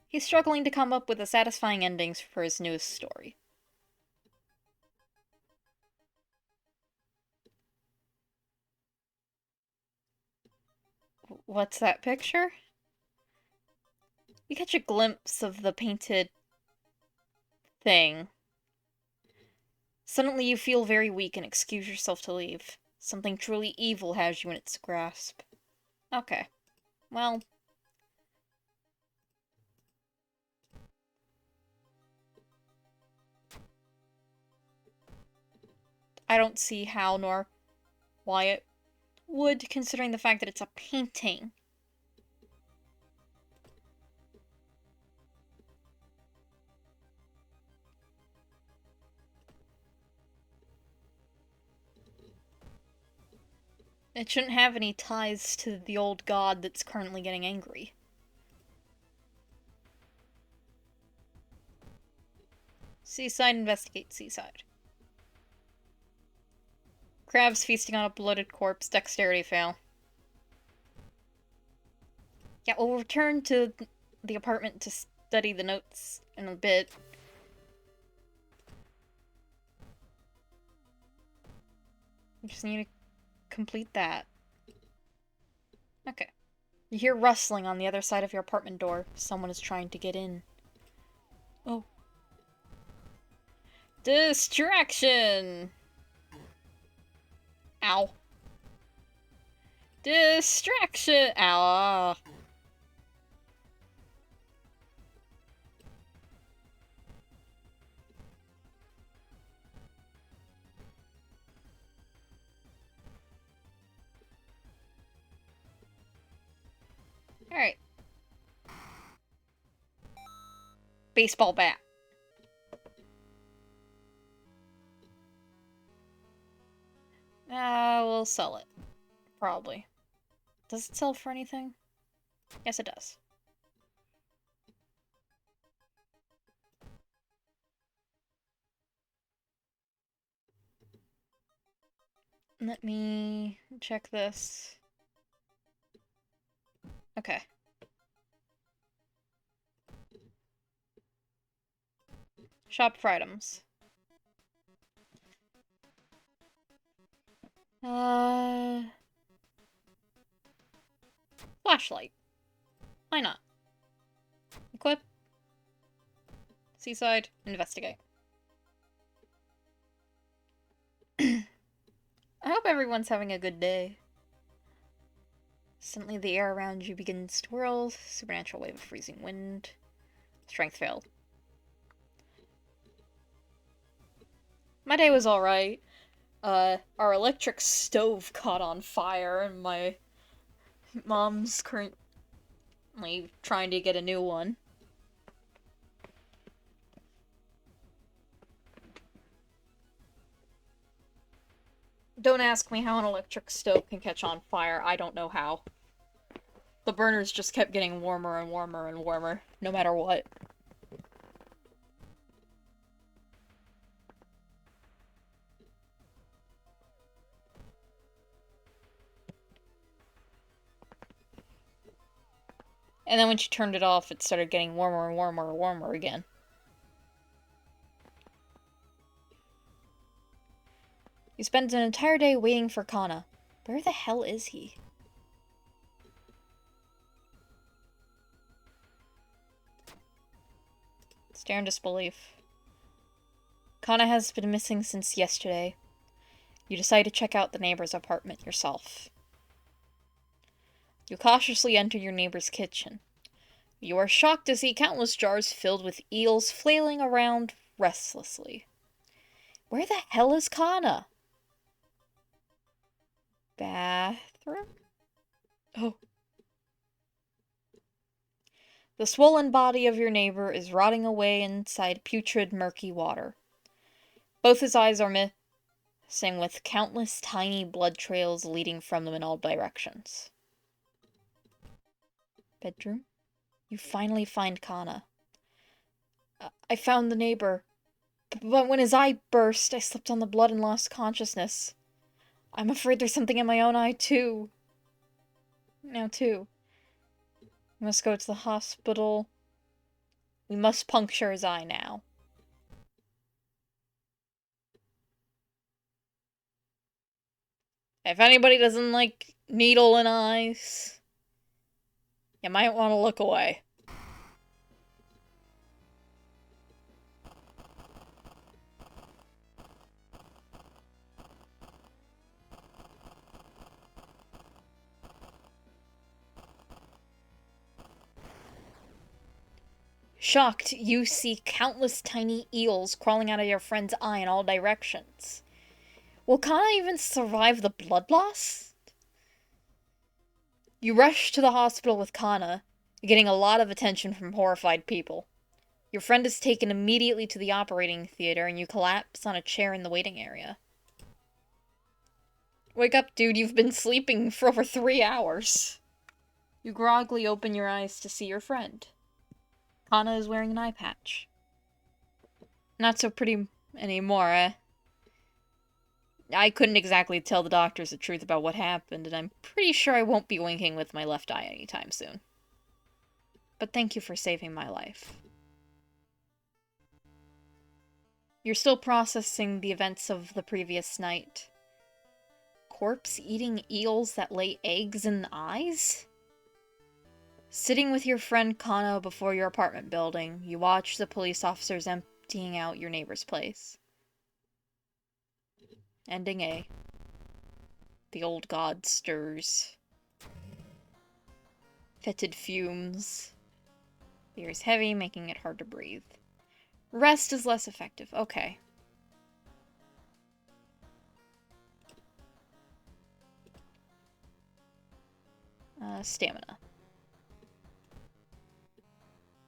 He's struggling to come up with a satisfying endings for his newest story. What's that picture? You catch a glimpse of the painted thing. Suddenly you feel very weak and excuse yourself to leave. Something truly evil has you in its grasp. Okay. Well, I don't see how nor why it would, considering the fact that it's a painting. It shouldn't have any ties to the old god that's currently getting angry. Seaside, investigate seaside. Crabs feasting on a bloated corpse, dexterity fail. Yeah, we'll return to the apartment to study the notes in a bit. We just need to complete that. Okay. You hear rustling on the other side of your apartment door. Someone is trying to get in. Oh. Distraction! Ow. Distraction! Ow. Alright. Baseball bat. We'll sell it. Probably. Does it sell for anything? Yes, it does. Let me check this. Okay. Shop for items. Flashlight. Why not? Equip. Seaside. Investigate. I hope everyone's having a good day. Suddenly the air around you begins to whirl. Supernatural wave of freezing wind. Strength failed. My day was alright. Our electric stove caught on fire, and my mom's currently trying to get a new one. Don't ask me how an electric stove can catch on fire. I don't know how. The burners just kept getting warmer and warmer and warmer, no matter what. And then when she turned it off, it started getting warmer and warmer and warmer again. You spend an entire day waiting for Kana. Where the hell is he? Stare in disbelief. Kana has been missing since yesterday. You decide to check out the neighbor's apartment yourself. You cautiously enter your neighbor's kitchen. You are shocked to see countless jars filled with eels flailing around restlessly. Where the hell is Kana? Bathroom? Oh. The swollen body of your neighbor is rotting away inside putrid, murky water. Both his eyes are missing, with countless tiny blood trails leading from them in all directions. Bedroom? You finally find Kana. I found the neighbor, but when his eye burst, I slipped on the blood and lost consciousness. I'm afraid there's something in my own eye, too. now, too. We must go to the hospital. We must puncture his eye now. If anybody doesn't like needle in eyes, you might want to look away. Shocked, you see countless tiny eels crawling out of your friend's eye in all directions. Will Kana even survive the blood loss? You rush to the hospital with Kana, getting a lot of attention from horrified people. Your friend is taken immediately to the operating theater and you collapse on a chair in the waiting area. Wake up, dude, you've been sleeping for over 3 hours. You groggily open your eyes to see your friend. Kana is wearing an eye patch. Not so pretty anymore, eh? I couldn't exactly tell the doctors the truth about what happened, and I'm pretty sure I won't be winking with my left eye anytime soon. But thank you for saving my life. You're still processing the events of the previous night. Corpse-eating eels that lay eggs in the eyes? Sitting with your friend Kana before your apartment building, you watch the police officers emptying out your neighbor's place. Ending A. The old god stirs. Fetid fumes. The air is heavy, making it hard to breathe. Rest is less effective. Okay. Stamina.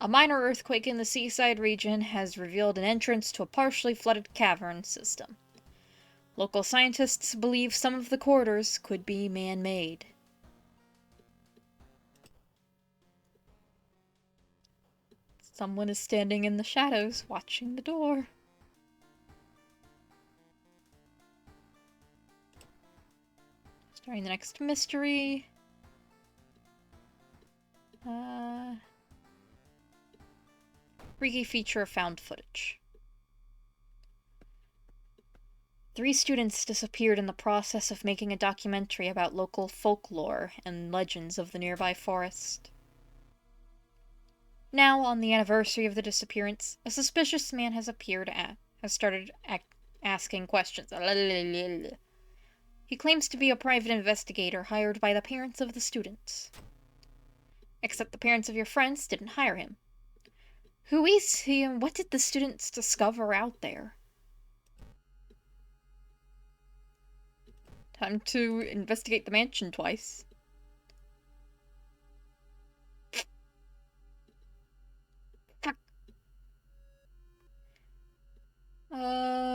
A minor earthquake in the seaside region has revealed an entrance to a partially flooded cavern system. Local scientists believe some of the corridors could be man-made. Someone is standing in the shadows, watching the door. Starting the next mystery. Freaky feature of found footage. 3 students disappeared in the process of making a documentary about local folklore and legends of the nearby forest. Now, on the anniversary of the disappearance, a suspicious man has started asking questions. He claims to be a private investigator hired by the parents of the students. Except the parents of your friends didn't hire him. Who is he, and what did the students discover out there? Time to investigate the mansion twice.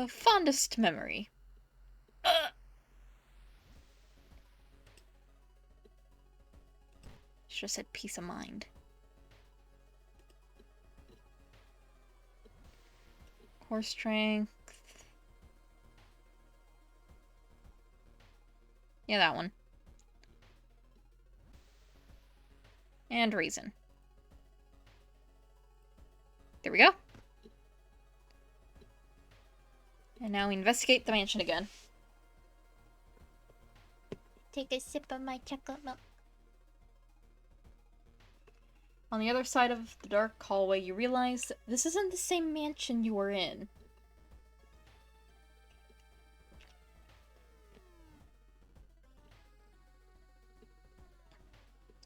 Fondest memory. Should have said peace of mind. Core strength. Yeah, that one. And reason. There we go. And now we investigate the mansion again. Take a sip of my chocolate milk. On the other side of the dark hallway, you realize this isn't the same mansion you were in.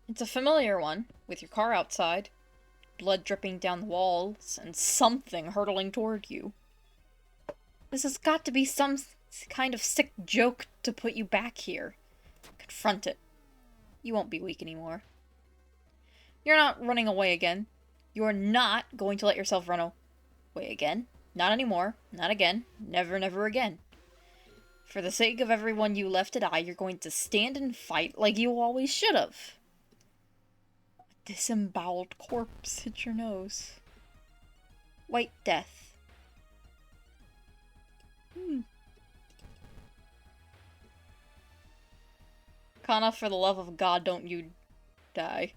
It's a familiar one, with your car outside, blood dripping down the walls, and something hurtling toward you. This has got to be some kind of sick joke to put you back here. Confront it. You won't be weak anymore. You're not running away again. You're not going to let yourself run away again. Not anymore. Not again. Never, never again. For the sake of everyone you left to die, you're going to stand and fight like you always should have. A disemboweled corpse hit your nose. White death. Kana, for the love of God, don't you die.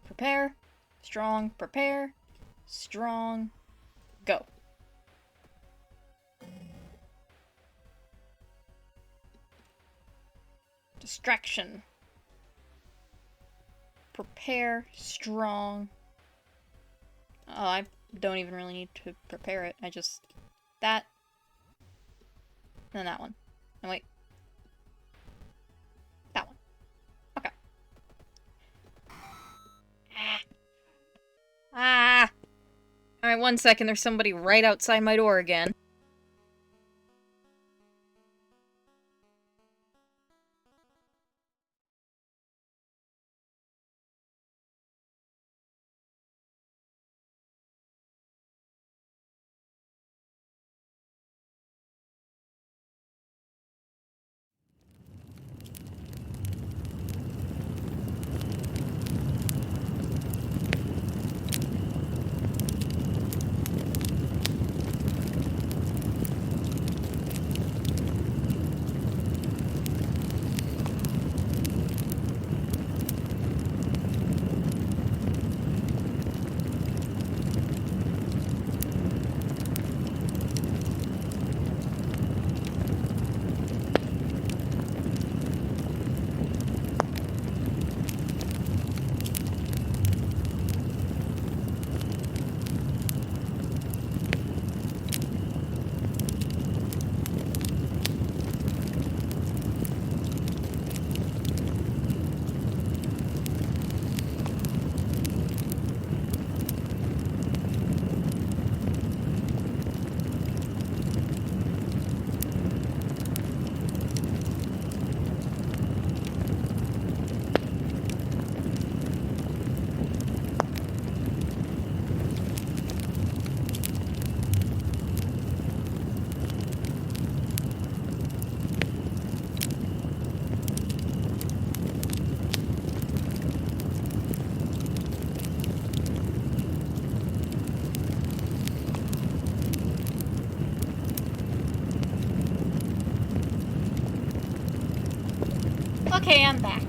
Prepare. Strong. Prepare. Strong. Go. Distraction. Prepare. Strong. Oh, I don't even really need to prepare it. I just... That. And then that one. And wait. That one. Okay. Ah! Alright, 1 second. There's somebody right outside my door again. Okay, I'm back.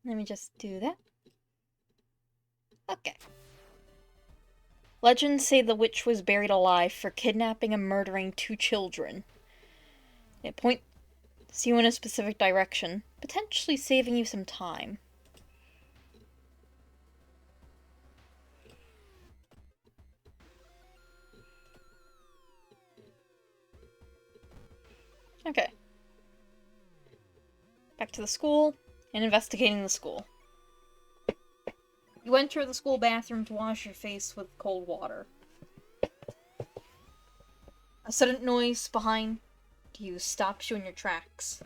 Let me just do that. Okay. Legends say the witch was buried alive for kidnapping and murdering 2 children. It points you in a specific direction, potentially saving you some time. Okay. Back to the school, and investigating the school. You enter the school bathroom to wash your face with cold water. A sudden noise behind you stops you in your tracks.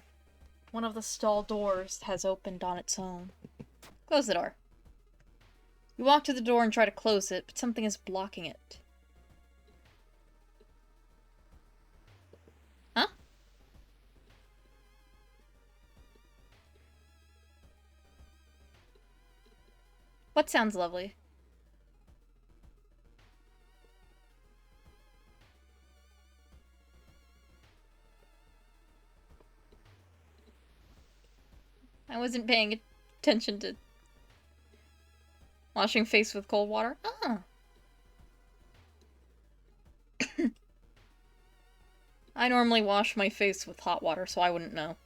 One of the stall doors has opened on its own. Close the door. You walk to the door and try to close it, but something is blocking it. Huh? What sounds lovely? I wasn't paying attention to washing face with cold water. Ah. I normally wash my face with hot water, so I wouldn't know.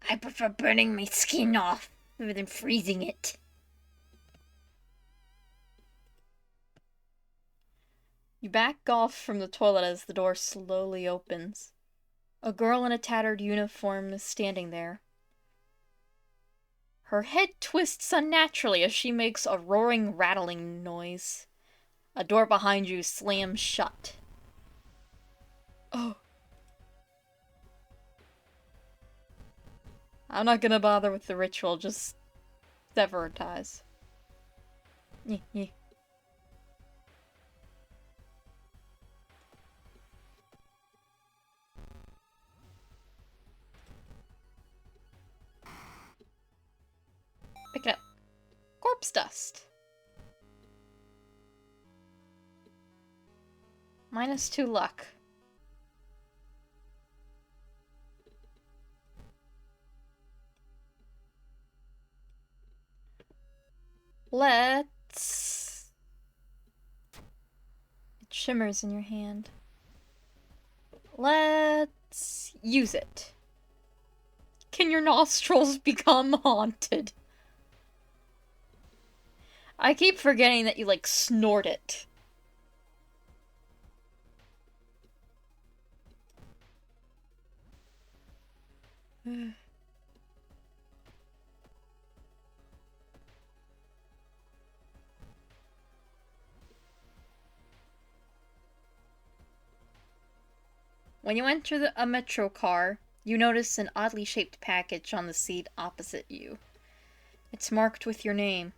I prefer burning my skin off rather than freezing it. You back off from the toilet as the door slowly opens. A girl in a tattered uniform is standing there. Her head twists unnaturally as she makes a roaring, rattling noise. A door behind you slams shut. Oh. I'm not gonna bother with the ritual, just sever ties. Yeah. dust. -2 luck. Let's... It shimmers in your hand. Let's use it. Can your nostrils become haunted? I keep forgetting that you, like, snort it. When you enter a metro car, you notice an oddly shaped package on the seat opposite you. It's marked with your name.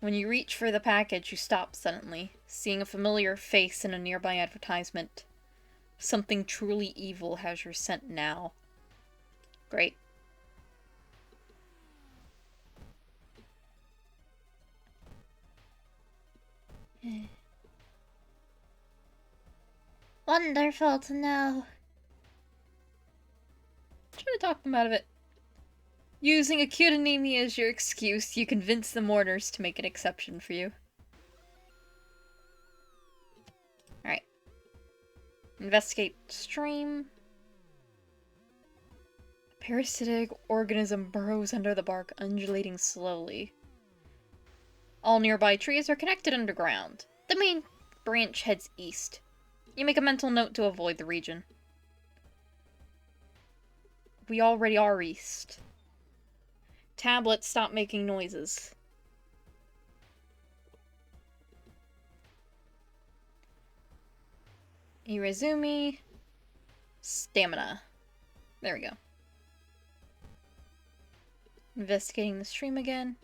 When you reach for the package, you stop suddenly, seeing a familiar face in a nearby advertisement. Something truly evil has your scent now. Great. Wonderful to know. Try to talk them out of it. Using acute anemia as your excuse, you convince the mourners to make an exception for you. Alright. Investigate stream. A parasitic organism burrows under the bark, undulating slowly. All nearby trees are connected underground. The main branch heads east. You make a mental note to avoid the region. We already are east. Tablet, stop making noises. Irizumi. Stamina. There we go. Investigating the stream again.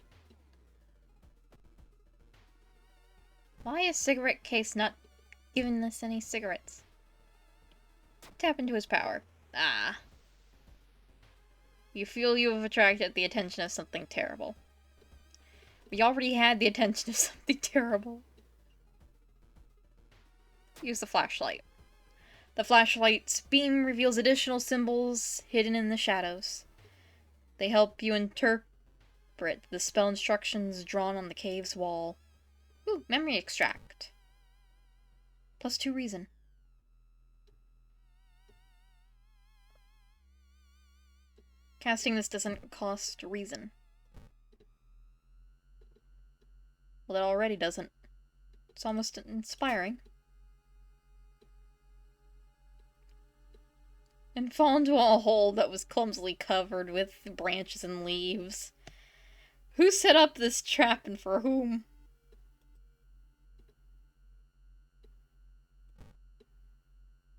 Why is cigarette case not giving us any cigarettes? Tap into his power. Ah. You feel you have attracted the attention of something terrible. We already had the attention of something terrible. Use the flashlight. The flashlight's beam reveals additional symbols hidden in the shadows. They help you interpret the spell instructions drawn on the cave's wall. Ooh, memory extract. +2 reason. Casting this doesn't cost reason. Well, it already doesn't. It's almost inspiring. And fall into a hole that was clumsily covered with branches and leaves. Who set up this trap and for whom?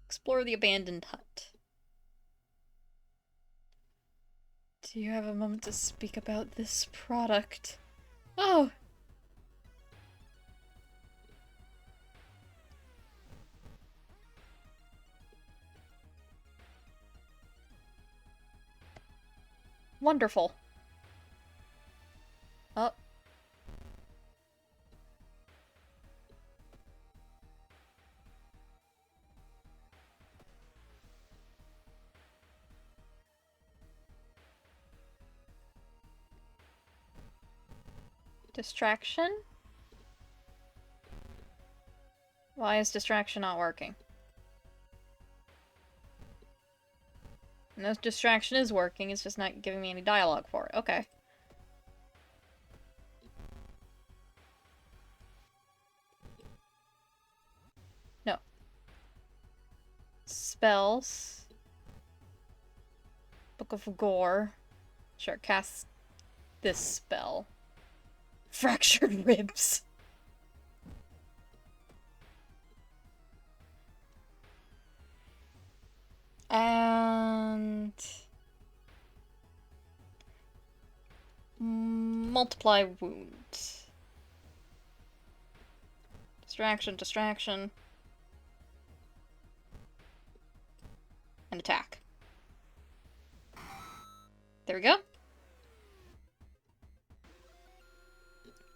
Explore the abandoned hut. Do you have a moment to speak about this product? Oh! Wonderful. Oh. Distraction? Why is distraction not working? No, distraction is working, it's just not giving me any dialogue for it. Okay. No. Spells. Book of Gore. Sure, cast this spell. Fractured ribs. And... multiply wounds. Distraction, distraction. And attack. There we go.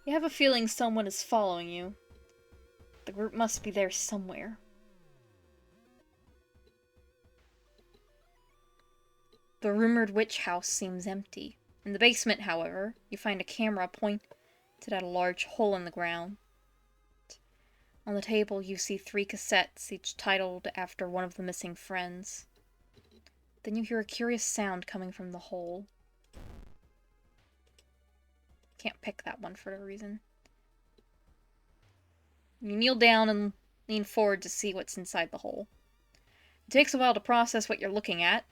You have a feeling someone is following you. The group must be there somewhere. The rumored witch house seems empty. In the basement, however, you find a camera pointed at a large hole in the ground. On the table, you see 3 cassettes, each titled after one of the missing friends. Then you hear a curious sound coming from the hole. Can't pick that one for a reason. You kneel down and lean forward to see what's inside the hole. It takes a while to process what you're looking at.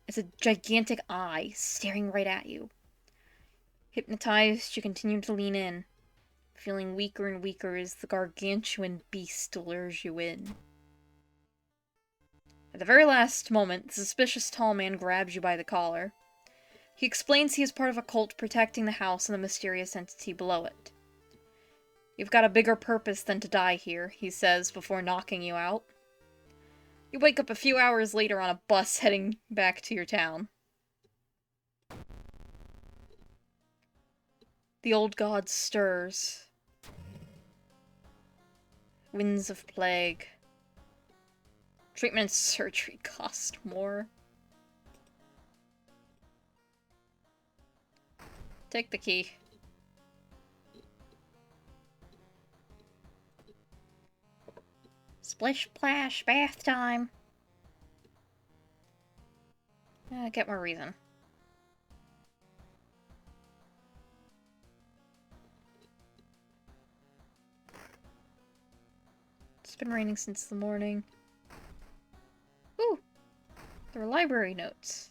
It's a gigantic eye staring right at you. Hypnotized, you continue to lean in, feeling weaker and weaker as the gargantuan beast lures you in. At the very last moment, the suspicious tall man grabs you by the collar. He explains he is part of a cult protecting the house and the mysterious entity below it. You've got a bigger purpose than to die here, he says before knocking you out. You wake up a few hours later on a bus heading back to your town. The old god stirs. Winds of plague. Treatment and surgery cost more. Take the key. Splish splash, bath time. Get more reason. It's been raining since the morning. Ooh! There are library notes.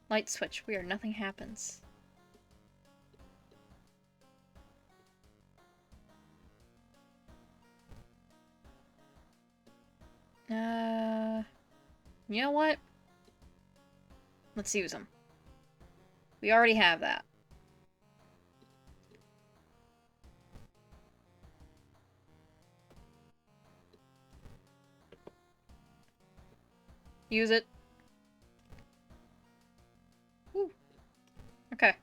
Light switch. Weird. Nothing happens. You know what? Let's use them. We already have that. Use it. Woo. Okay.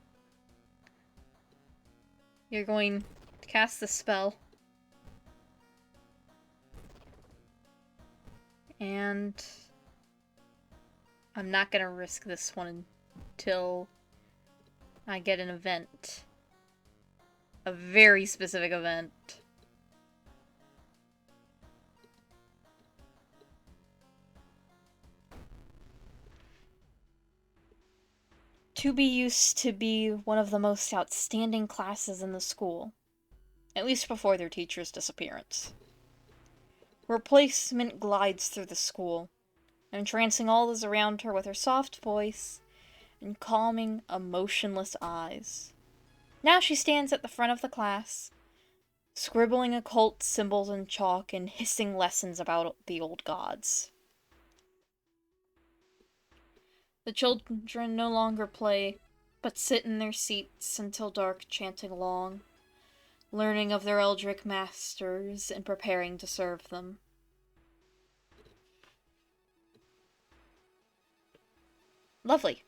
You're going to cast the spell. And I'm not gonna risk this one until I get an event. A very specific event. To be used to be one of the most outstanding classes in the school. At least before their teacher's disappearance. Replacement glides through the school, entrancing all those around her with her soft voice and calming, emotionless eyes. Now she stands at the front of the class, scribbling occult symbols in chalk and hissing lessons about the old gods. The children no longer play, but sit in their seats until dark, chanting along, learning of their eldritch masters and preparing to serve them. Lovely.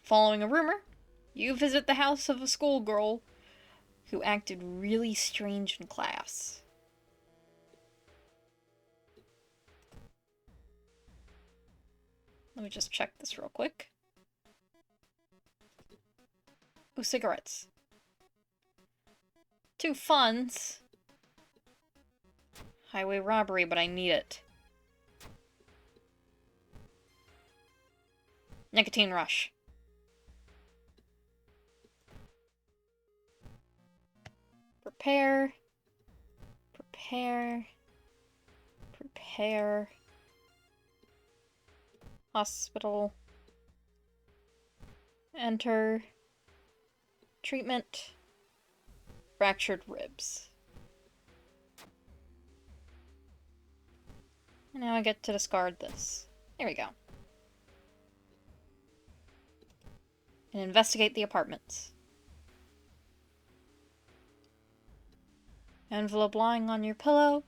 Following a rumor, you visit the house of a schoolgirl who acted really strange in class. Let me just check this real quick. Ooh, cigarettes. 2 funds. Highway robbery, but I need it. Nicotine rush. Prepare. Prepare. Prepare. Hospital. Enter. Treatment. Fractured ribs. And now I get to discard this. There we go. And investigate the apartments. Envelope lying on your pillow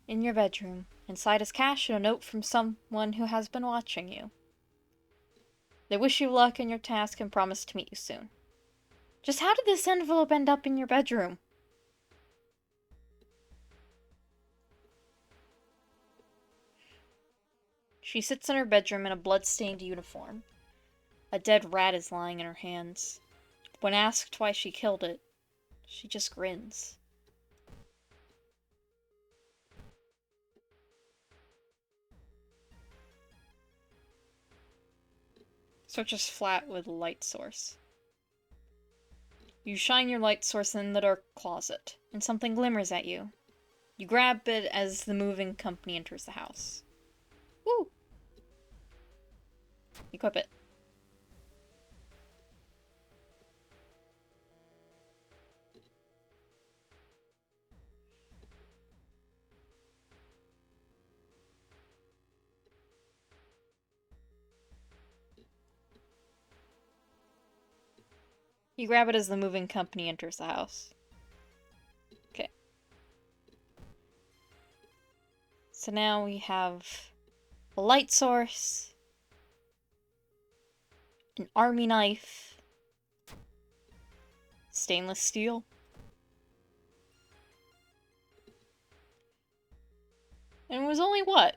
in your bedroom. Inside is cash and a note from someone who has been watching you. They wish you luck in your task and promise to meet you soon. Just how did this envelope end up in your bedroom? She sits in her bedroom in a blood-stained uniform. A dead rat is lying in her hands. When asked why she killed it, she just grins. Searches flat with light source. You shine your light source in the dark closet, and something glimmers at you. You grab it as the moving company enters the house. Woo! Equip it. You grab it as the moving company enters the house. Okay. So now we have a light source, an army knife, stainless steel. And it was only what?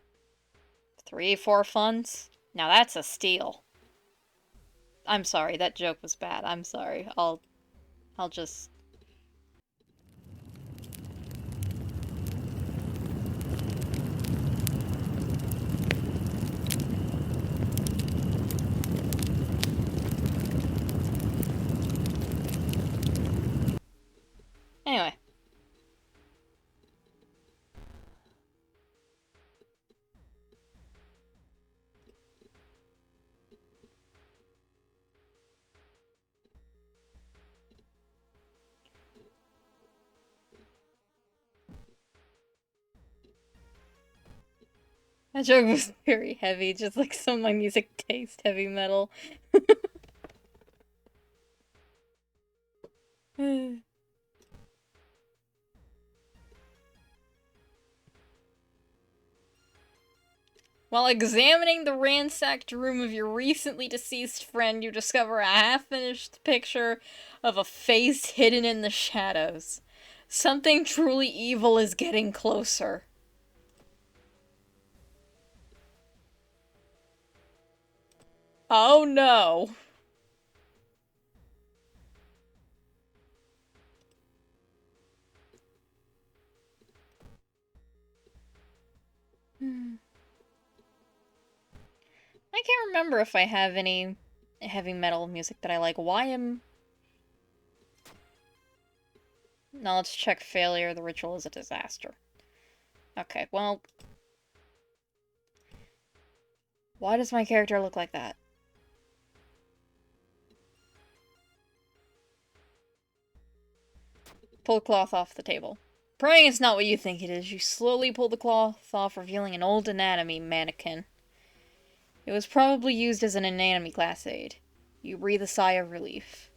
3-4 funds? Now that's a steal. I'm sorry, that joke was bad. I'm sorry. I'll just... Anyway. That joke was very heavy, just like some of my music taste heavy metal. While examining the ransacked room of your recently deceased friend, you discover a half-finished picture of a face hidden in the shadows. Something truly evil is getting closer. Oh no. I can't remember if I have any heavy metal music that I like. Knowledge check failure. The ritual is a disaster. Okay, well... Why does my character look like that? Pull the cloth off the table. Praying is not what you think it is. You slowly pull the cloth off, revealing an old anatomy mannequin. It was probably used as an anatomy class aid. You breathe a sigh of relief.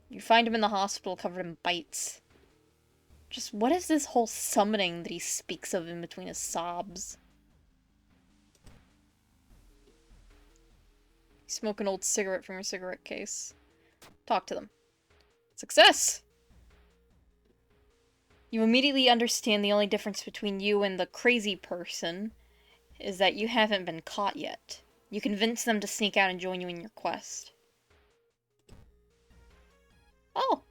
You find him in the hospital covered in bites. Just what is this whole summoning that he speaks of in between his sobs? You smoke an old cigarette from your cigarette case. Talk to them. Success! You immediately understand the only difference between you and the crazy person is that you haven't been caught yet. You convince them to sneak out and join you in your quest. Oh!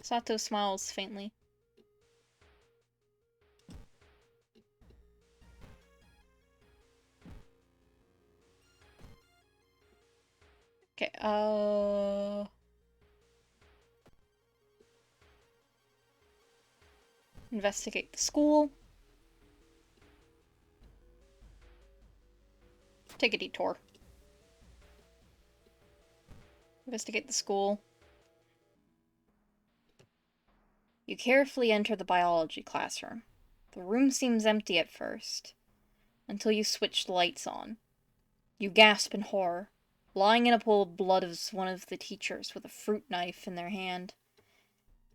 Sato smiles faintly. Okay, investigate the school. Take a detour. Investigate the school. You carefully enter the biology classroom. The room seems empty at first, until you switch the lights on. You gasp in horror. Lying in a pool of blood is one of the teachers with a fruit knife in their hand.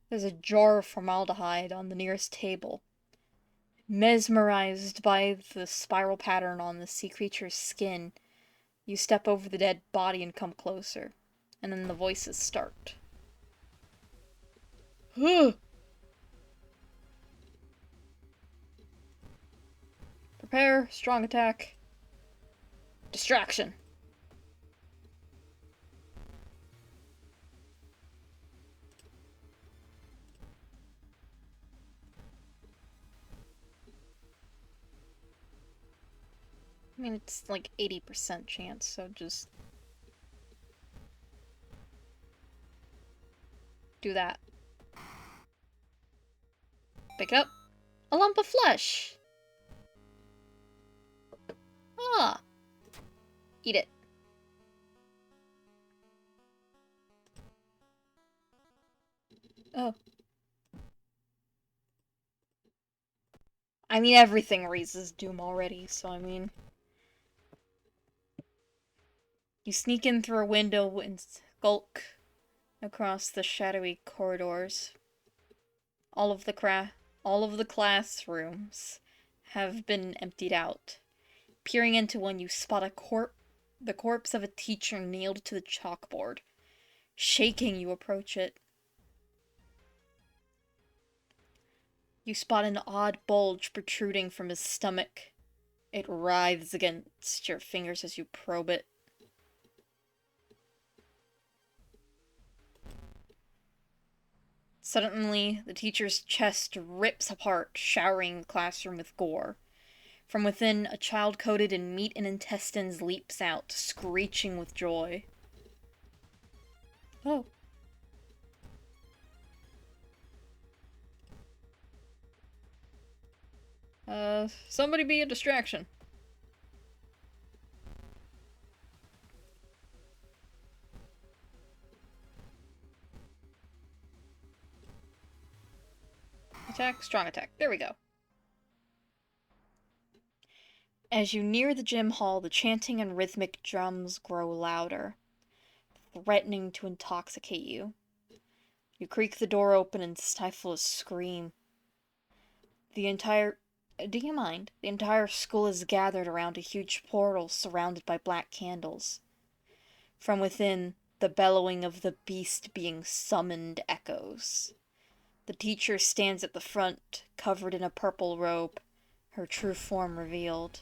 There's a jar of formaldehyde on the nearest table. Mesmerized by the spiral pattern on the sea creature's skin, you step over the dead body and come closer. And then the voices start. Prepare, strong attack. Distraction. I mean, it's like 80% chance, so just do that. Pick it up. A lump of flesh! Ah! Eat it. Oh. I mean, everything raises doom already, so I mean... You sneak in through a window and skulk across the shadowy corridors. All of the classrooms have been emptied out. Peering into one, you spot the corpse of a teacher nailed to the chalkboard. Shaking, you approach it. You spot an odd bulge protruding from his stomach. It writhes against your fingers as you probe it. Suddenly, the teacher's chest rips apart, showering the classroom with gore. From within, a child coated in meat and intestines leaps out, screeching with joy. Oh. Somebody be a distraction. Attack, strong attack. There we go. As you near the gym hall, the chanting and rhythmic drums grow louder, threatening to intoxicate you. You creak the door open and stifle a scream. The entire... Do you mind? The entire school is gathered around a huge portal surrounded by black candles. From within, the bellowing of the beast being summoned echoes. The teacher stands at the front, covered in a purple robe, her true form revealed.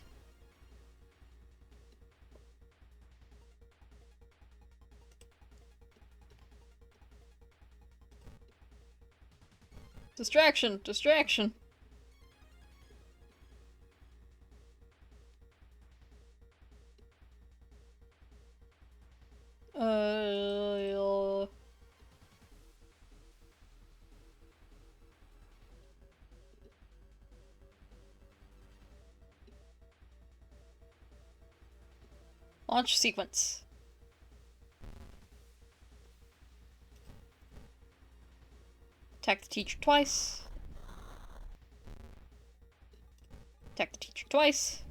Distraction! Distraction! Uh... Launch sequence. Attack the teacher twice. Attack the teacher twice.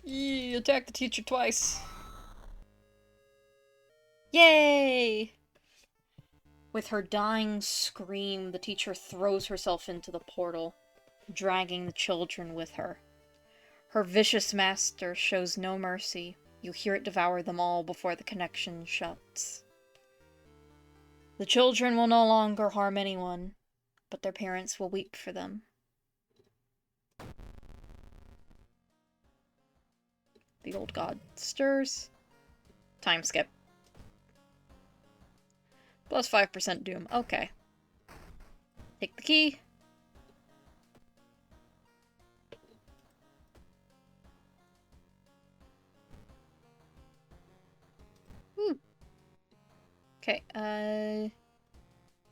Attack the teacher twice. Yay! With her dying scream, the teacher throws herself into the portal, dragging the children with her. Her vicious master shows no mercy. You hear it devour them all before the connection shuts. The children will no longer harm anyone, but their parents will weep for them. The old god stirs. Time skip. Plus 5% doom. Okay. Take the key. Okay,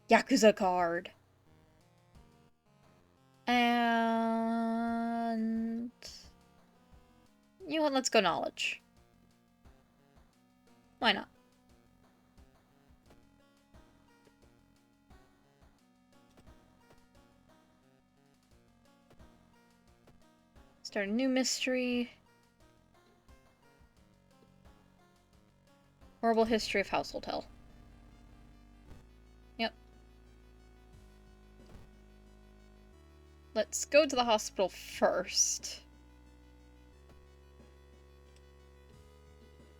Yakuza card. And... You know what, let's go knowledge. Why not? Start a new mystery. Horrible history of household hell. Yep. let's go to the hospital first.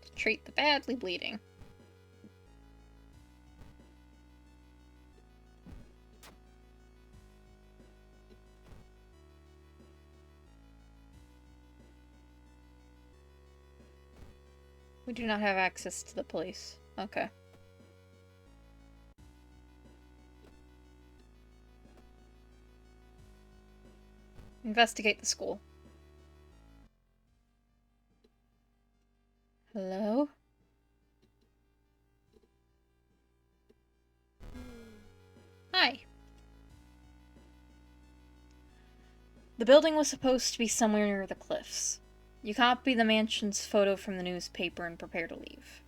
To treat the badly bleeding. We do not have access to the police. Okay. Investigate the school. Hello? Hi. The building was supposed to be somewhere near the cliffs. You copy the mansion's photo from the newspaper and prepare to leave.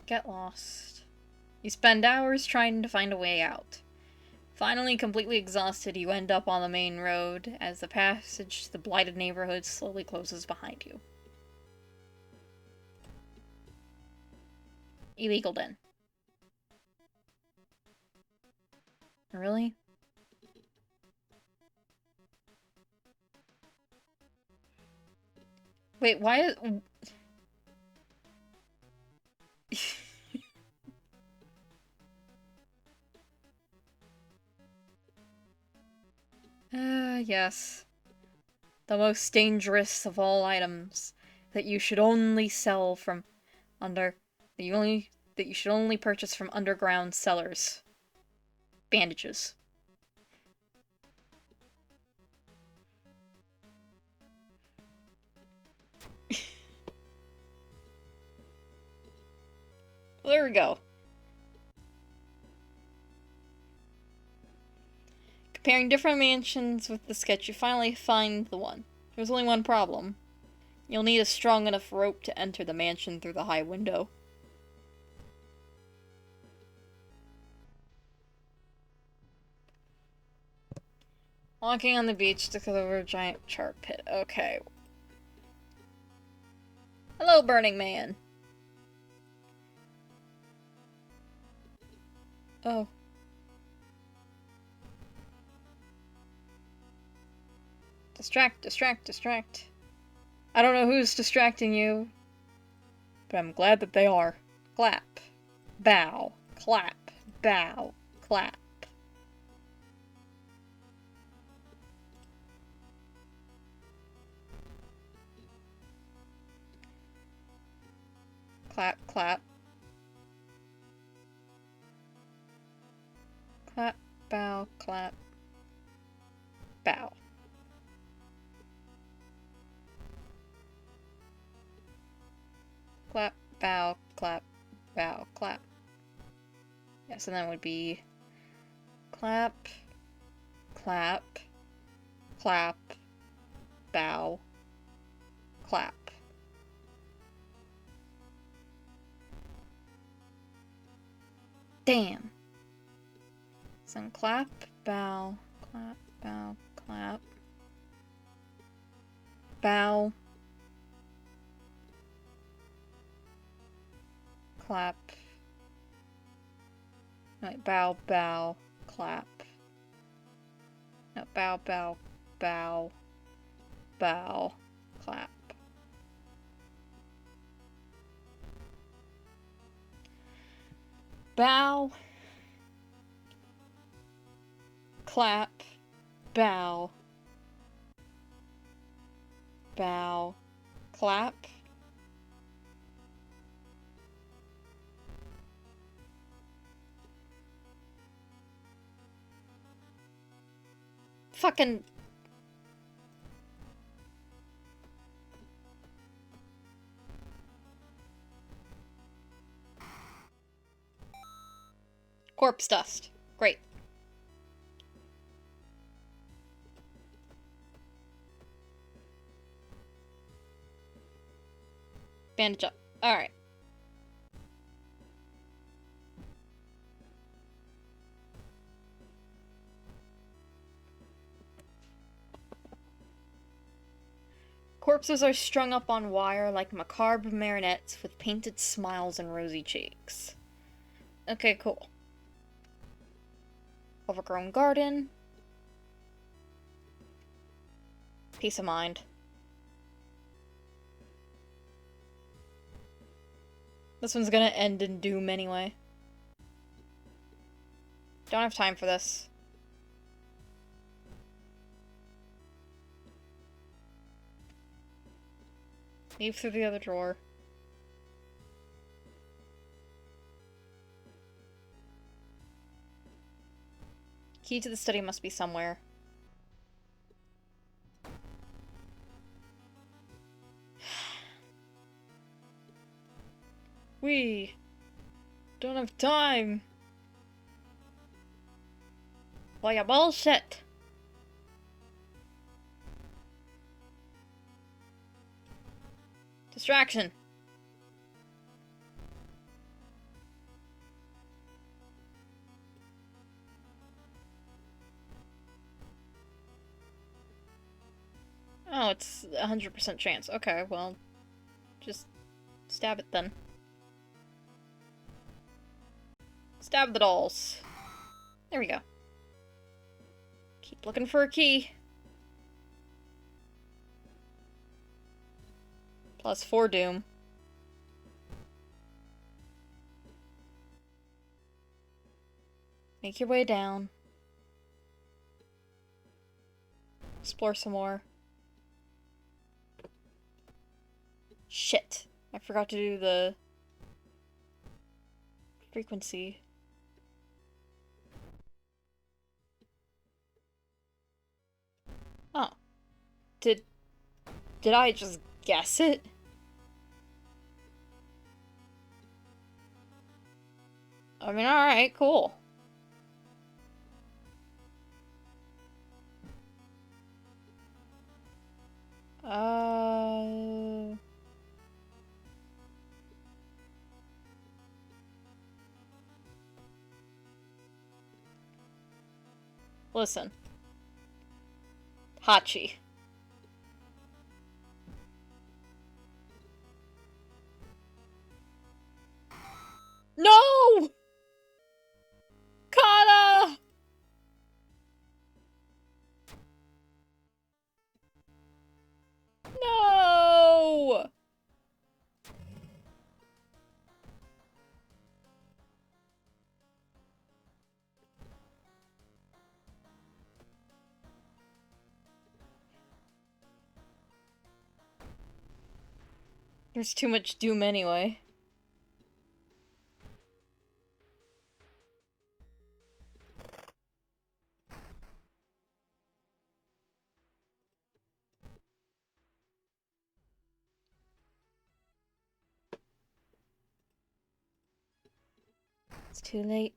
Get lost. You spend hours trying to find a way out. Finally, completely exhausted, you end up on the main road as the passage to the blighted neighborhood slowly closes behind you. Illegal den. Really? Wait, why is... yes. The most dangerous of all items that you should only sell from that you should only purchase from underground sellers. Bandages. There we go. Comparing different mansions with the sketch, you finally find the one. There's only one problem. You'll need a strong enough rope to enter the mansion through the high window. Walking on the beach to cover a giant chart pit. Okay. Hello, Burning Man. Oh. Distract, distract, distract. I don't know who's distracting you, but I'm glad that they are. Clap. Bow. Clap. Bow. Clap. Clap, clap. Clap, bow, clap. Bow. Clap, bow, clap, bow, clap. Yes, and that would be clap, clap, clap, bow, clap. Damn. So clap, bow, clap, bow, clap. Bow. Clap. No, bow, bow, clap. No, bow, bow, bow, bow, clap. Bow. Clap. Bow. Bow. Clap. Fucking... Corpse dust. Great. Bandage up. Alright. Corpses are strung up on wire like macabre marionettes with painted smiles and rosy cheeks. Okay, cool. Overgrown garden. Peace of mind. This one's gonna end in doom anyway. Don't have time for this. Leave through the other drawer. Key to the study must be somewhere. We don't have time. Well, you bullshit. Distraction. Oh, it's 100% chance. Okay, well, just stab it then. Stab the dolls. There we go. Keep looking for a key. Plus 4 doom. Make your way down. Explore some more. Shit. I forgot to do the frequency. Oh. Did I just guess it? I mean, alright, cool. Listen. Hachi. No! Kana! No! There's too much doom anyway. It's too late.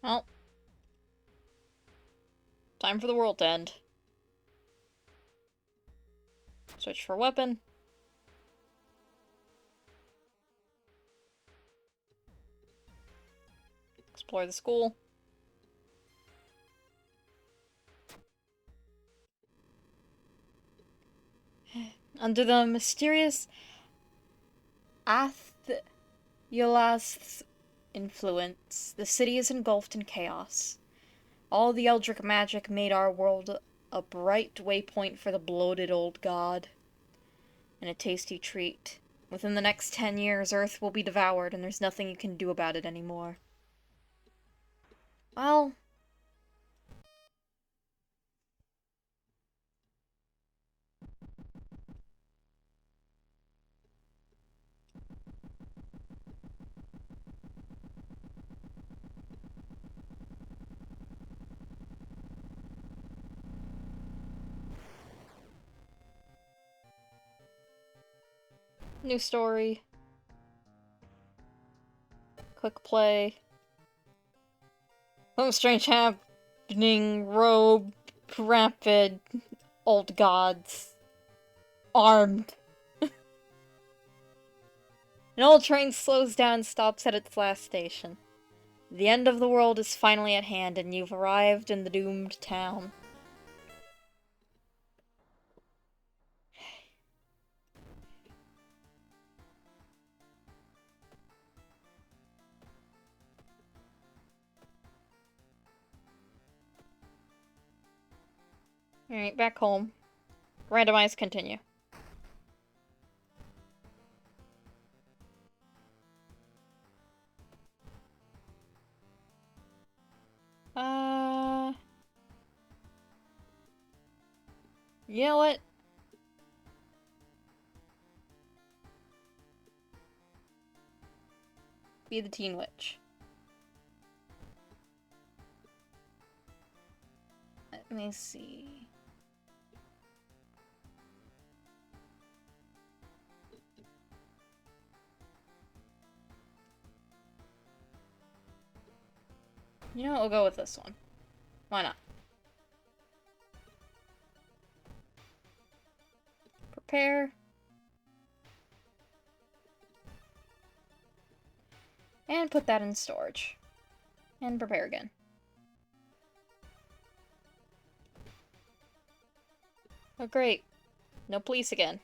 Well. Time for the world to end. Switch for weapon. Explore the school. Under the mysterious Ath-Yolast's influence, the city is engulfed in chaos. All the Eldritch magic made our world a bright waypoint for the bloated old god. And a tasty treat. Within the next 10 years, Earth will be devoured, and there's nothing you can do about it anymore. Well... New story. Quick play. Something strange happening. Robe. Rapid. Old gods. Armed. An old train slows down and stops at its last station. The end of the world is finally at hand, and you've arrived in the doomed town. Alright, back home. Randomize, continue. You know what? Be the Teen Witch. Let me see. You know what? We'll go with this one. Why not? Prepare. And put that in storage. And prepare again. Oh great. No police again.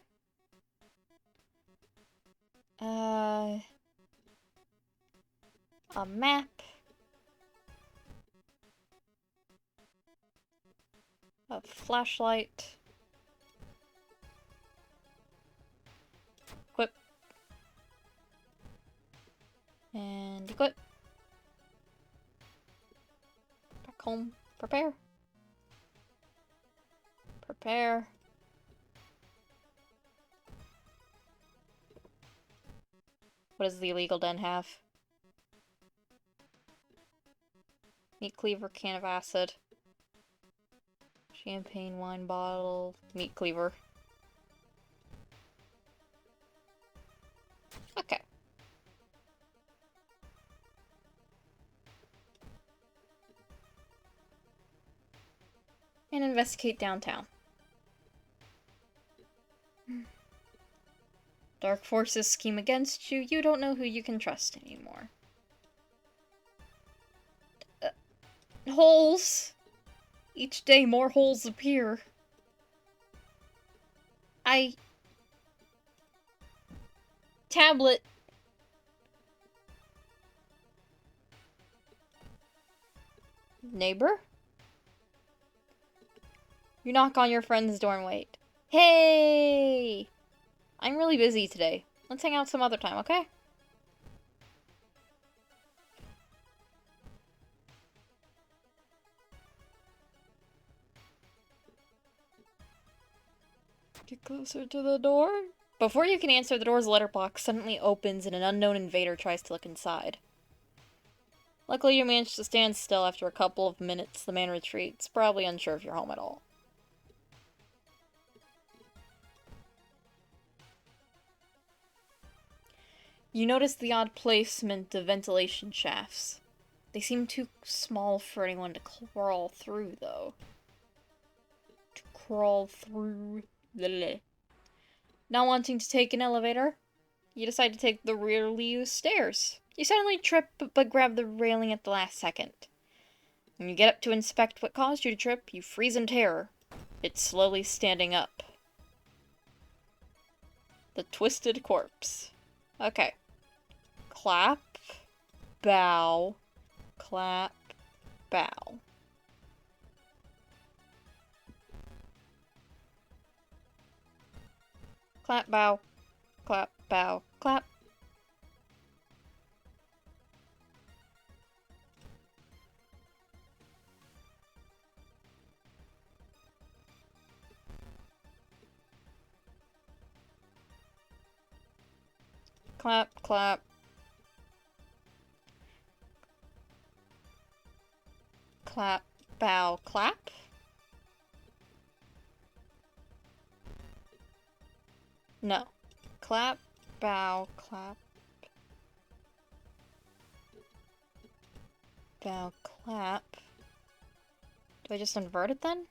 A map. A flashlight. Equip. And equip. Back home. Prepare. Prepare. What does the illegal den have? Meat cleaver, can of acid. Champagne wine bottle. Meat cleaver. Okay. And investigate downtown. Dark forces scheme against you. You don't know who you can trust anymore. Holes! Each day more holes appear. Tablet. Neighbor? You knock on your friend's door and wait. Hey! I'm really busy today. Let's hang out some other time, okay? Get closer to the door. Before you can answer, the door's letterbox suddenly opens and an unknown invader tries to look inside. Luckily, you manage to stand still. After a couple of minutes, the man retreats, probably unsure if you're home at all. You notice the odd placement of ventilation shafts. They seem too small for anyone to crawl through, though. To crawl through. Bleh. Not wanting to take an elevator, you decide to take the rarely used stairs. You suddenly trip, but grab the railing at the last second. When you get up to inspect what caused you to trip, you freeze in terror. It's slowly standing up. The twisted corpse. Okay. Clap. Bow. Clap. Bow. Clap, bow. Clap, bow. Clap. Clap, clap. Clap, bow, clap. No. Clap, Bow, clap. Bow, clap. Do I just invert it then?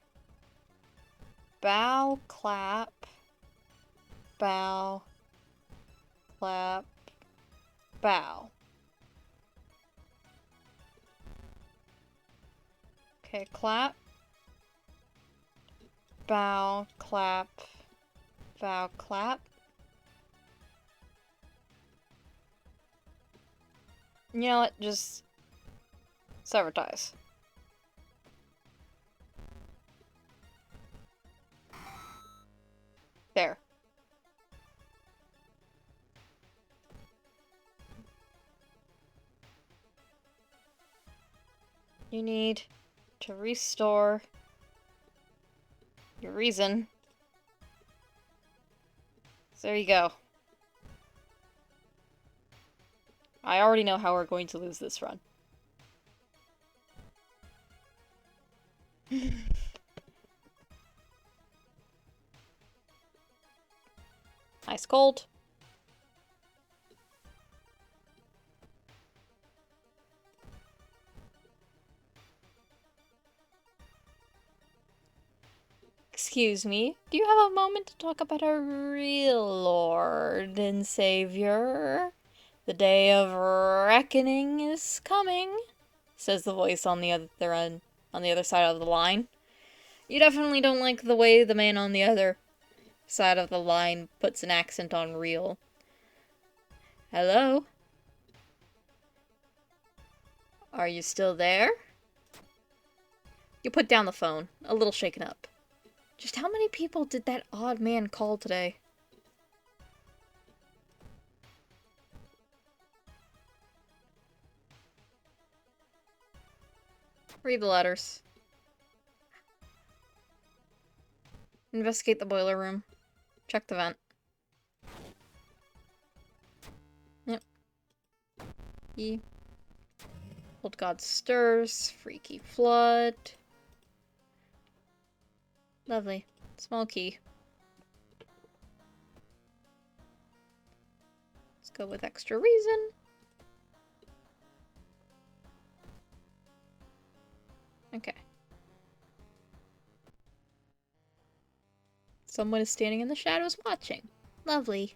Bow, clap. Bow, clap, bow. Okay, clap. Bow, clap, bow, clap. You know what? Just sever ties. There. You need to restore your reason. So there you go. I already know how we're going to lose this run. Ice cold. Excuse me, do you have a moment to talk about our real Lord and Savior? The day of reckoning is coming, says the voice on the other side of the line. You definitely don't like the way the man on the other side of the line puts an accent on real. Hello? Are you still there? You put down the phone, a little shaken up. Just how many people did that odd man call today? Read the letters. Investigate the boiler room. Check the vent. Yep. E. Old God stirs. Freaky flood. Lovely. Small key. Let's go with extra reason. Okay. Someone is standing in the shadows watching. Lovely.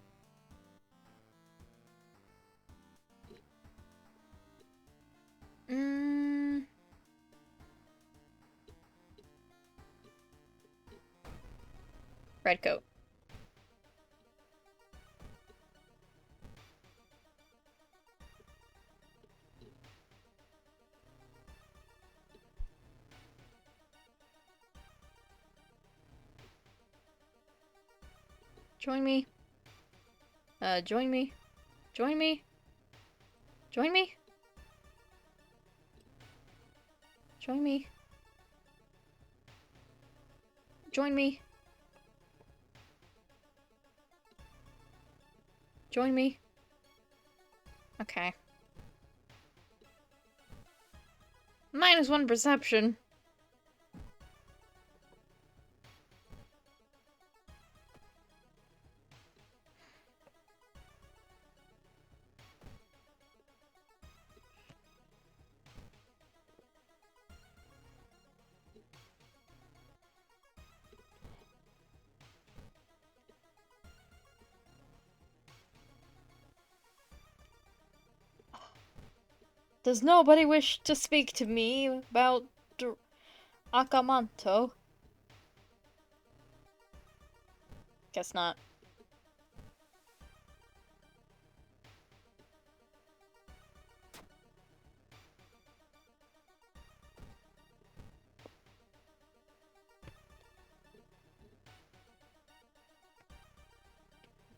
Red coat. Join me. Join me. Join me. Join me. Join me. Join me. Join me. Okay. -1 perception. Does nobody wish to speak to me about Akamanto? Guess not.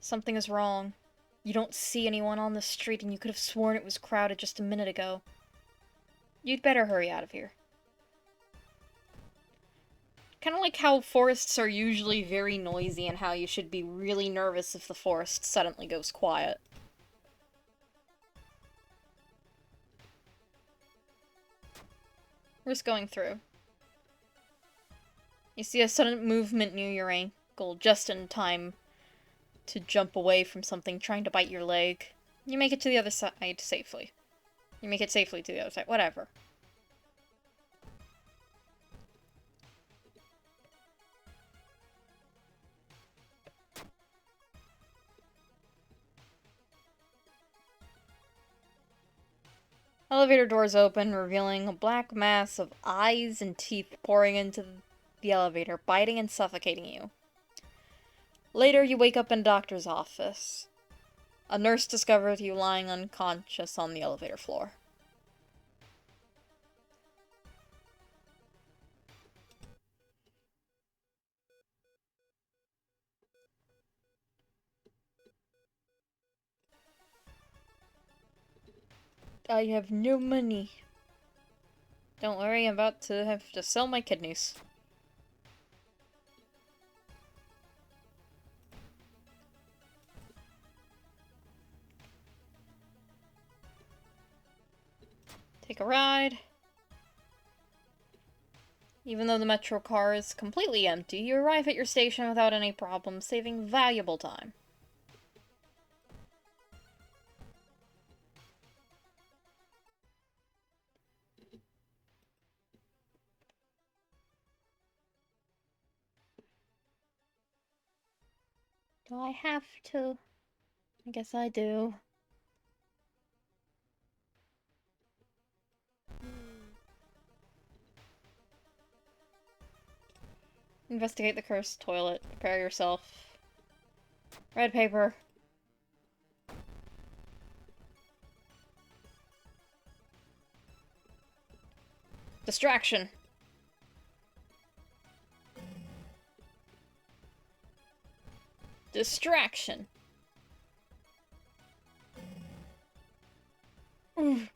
Something is wrong. You don't see anyone on the street and you could have sworn it was crowded just a minute ago. You'd better hurry out of here. Kind of like how forests are usually very noisy and how you should be really nervous if the forest suddenly goes quiet. Risk going through. You see a sudden movement near your ankle just in time to jump away from something trying to bite your leg. You make it to the other side safely. You make it safely to the other side. Whatever. Elevator doors open, revealing a black mass of eyes and teeth pouring into the elevator, biting and suffocating you. Later, you wake up in a doctor's office. A nurse discovers you lying unconscious on the elevator floor. I have no money. Don't worry, I'm about to have to sell my kidneys. Take a ride. Even though the metro car is completely empty, you arrive at your station without any problems, saving valuable time. Do I have to? I guess I do. Investigate the cursed toilet. Prepare yourself. Red paper. Distraction. Distraction. Oof.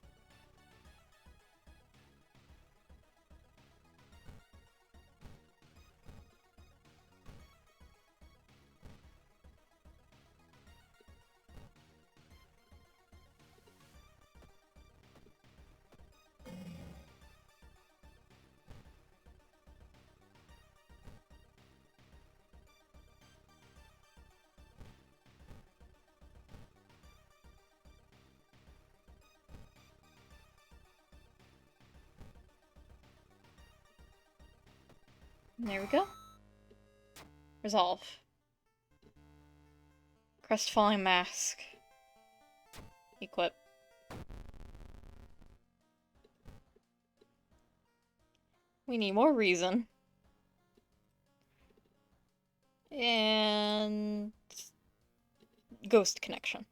There we go. Resolve. Crestfallen mask. Equip. We need more reason. And... ghost connection.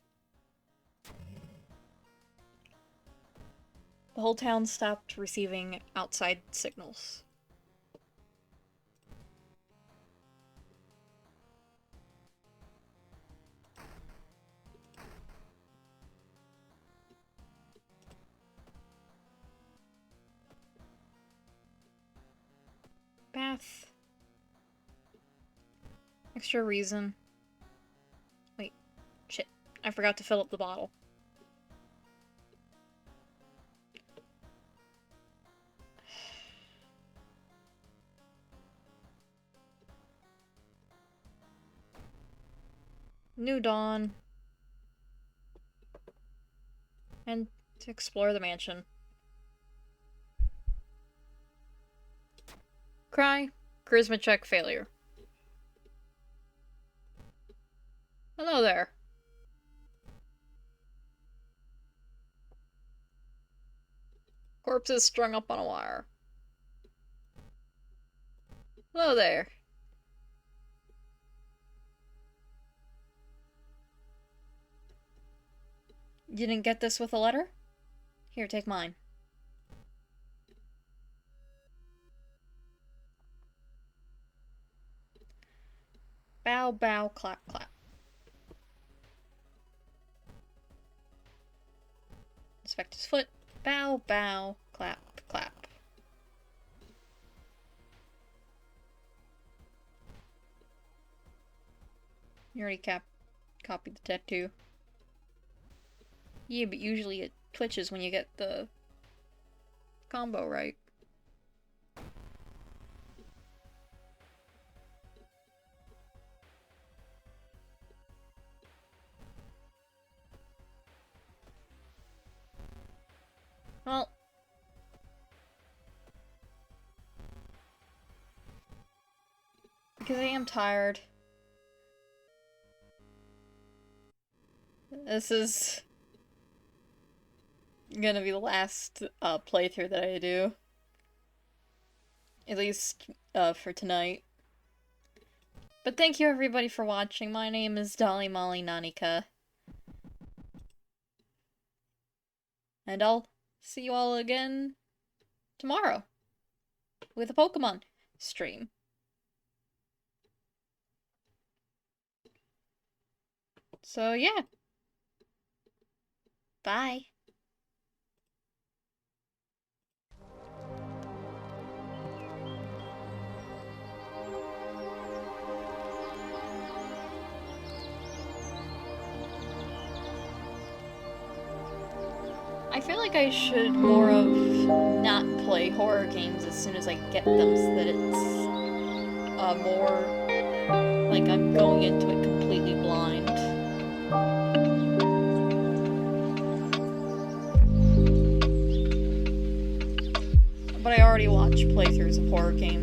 The whole town stopped receiving outside signals. Bath. Extra reason. Wait. Shit. I forgot to fill up the bottle. New dawn. And to explore the mansion. Cry. Charisma check failure. Hello there. Corpses strung up on a wire. Hello there. You didn't get this with a letter? Here, take mine. Bow, bow, clap, clap. Inspect his foot. Bow, bow, clap, clap. You already copied the tattoo. Yeah, but usually it twitches when you get the combo right. Because I am tired. This is gonna be the last playthrough that I do. At least for tonight. But thank you everybody for watching. My name is Dolly Molly Nanika. And I'll see you all again tomorrow with a Pokemon stream. So yeah. Bye. I feel like I should more of not play horror games as soon as I get them so that it's more like I'm going into it completely blind. But I already watch playthroughs of horror games.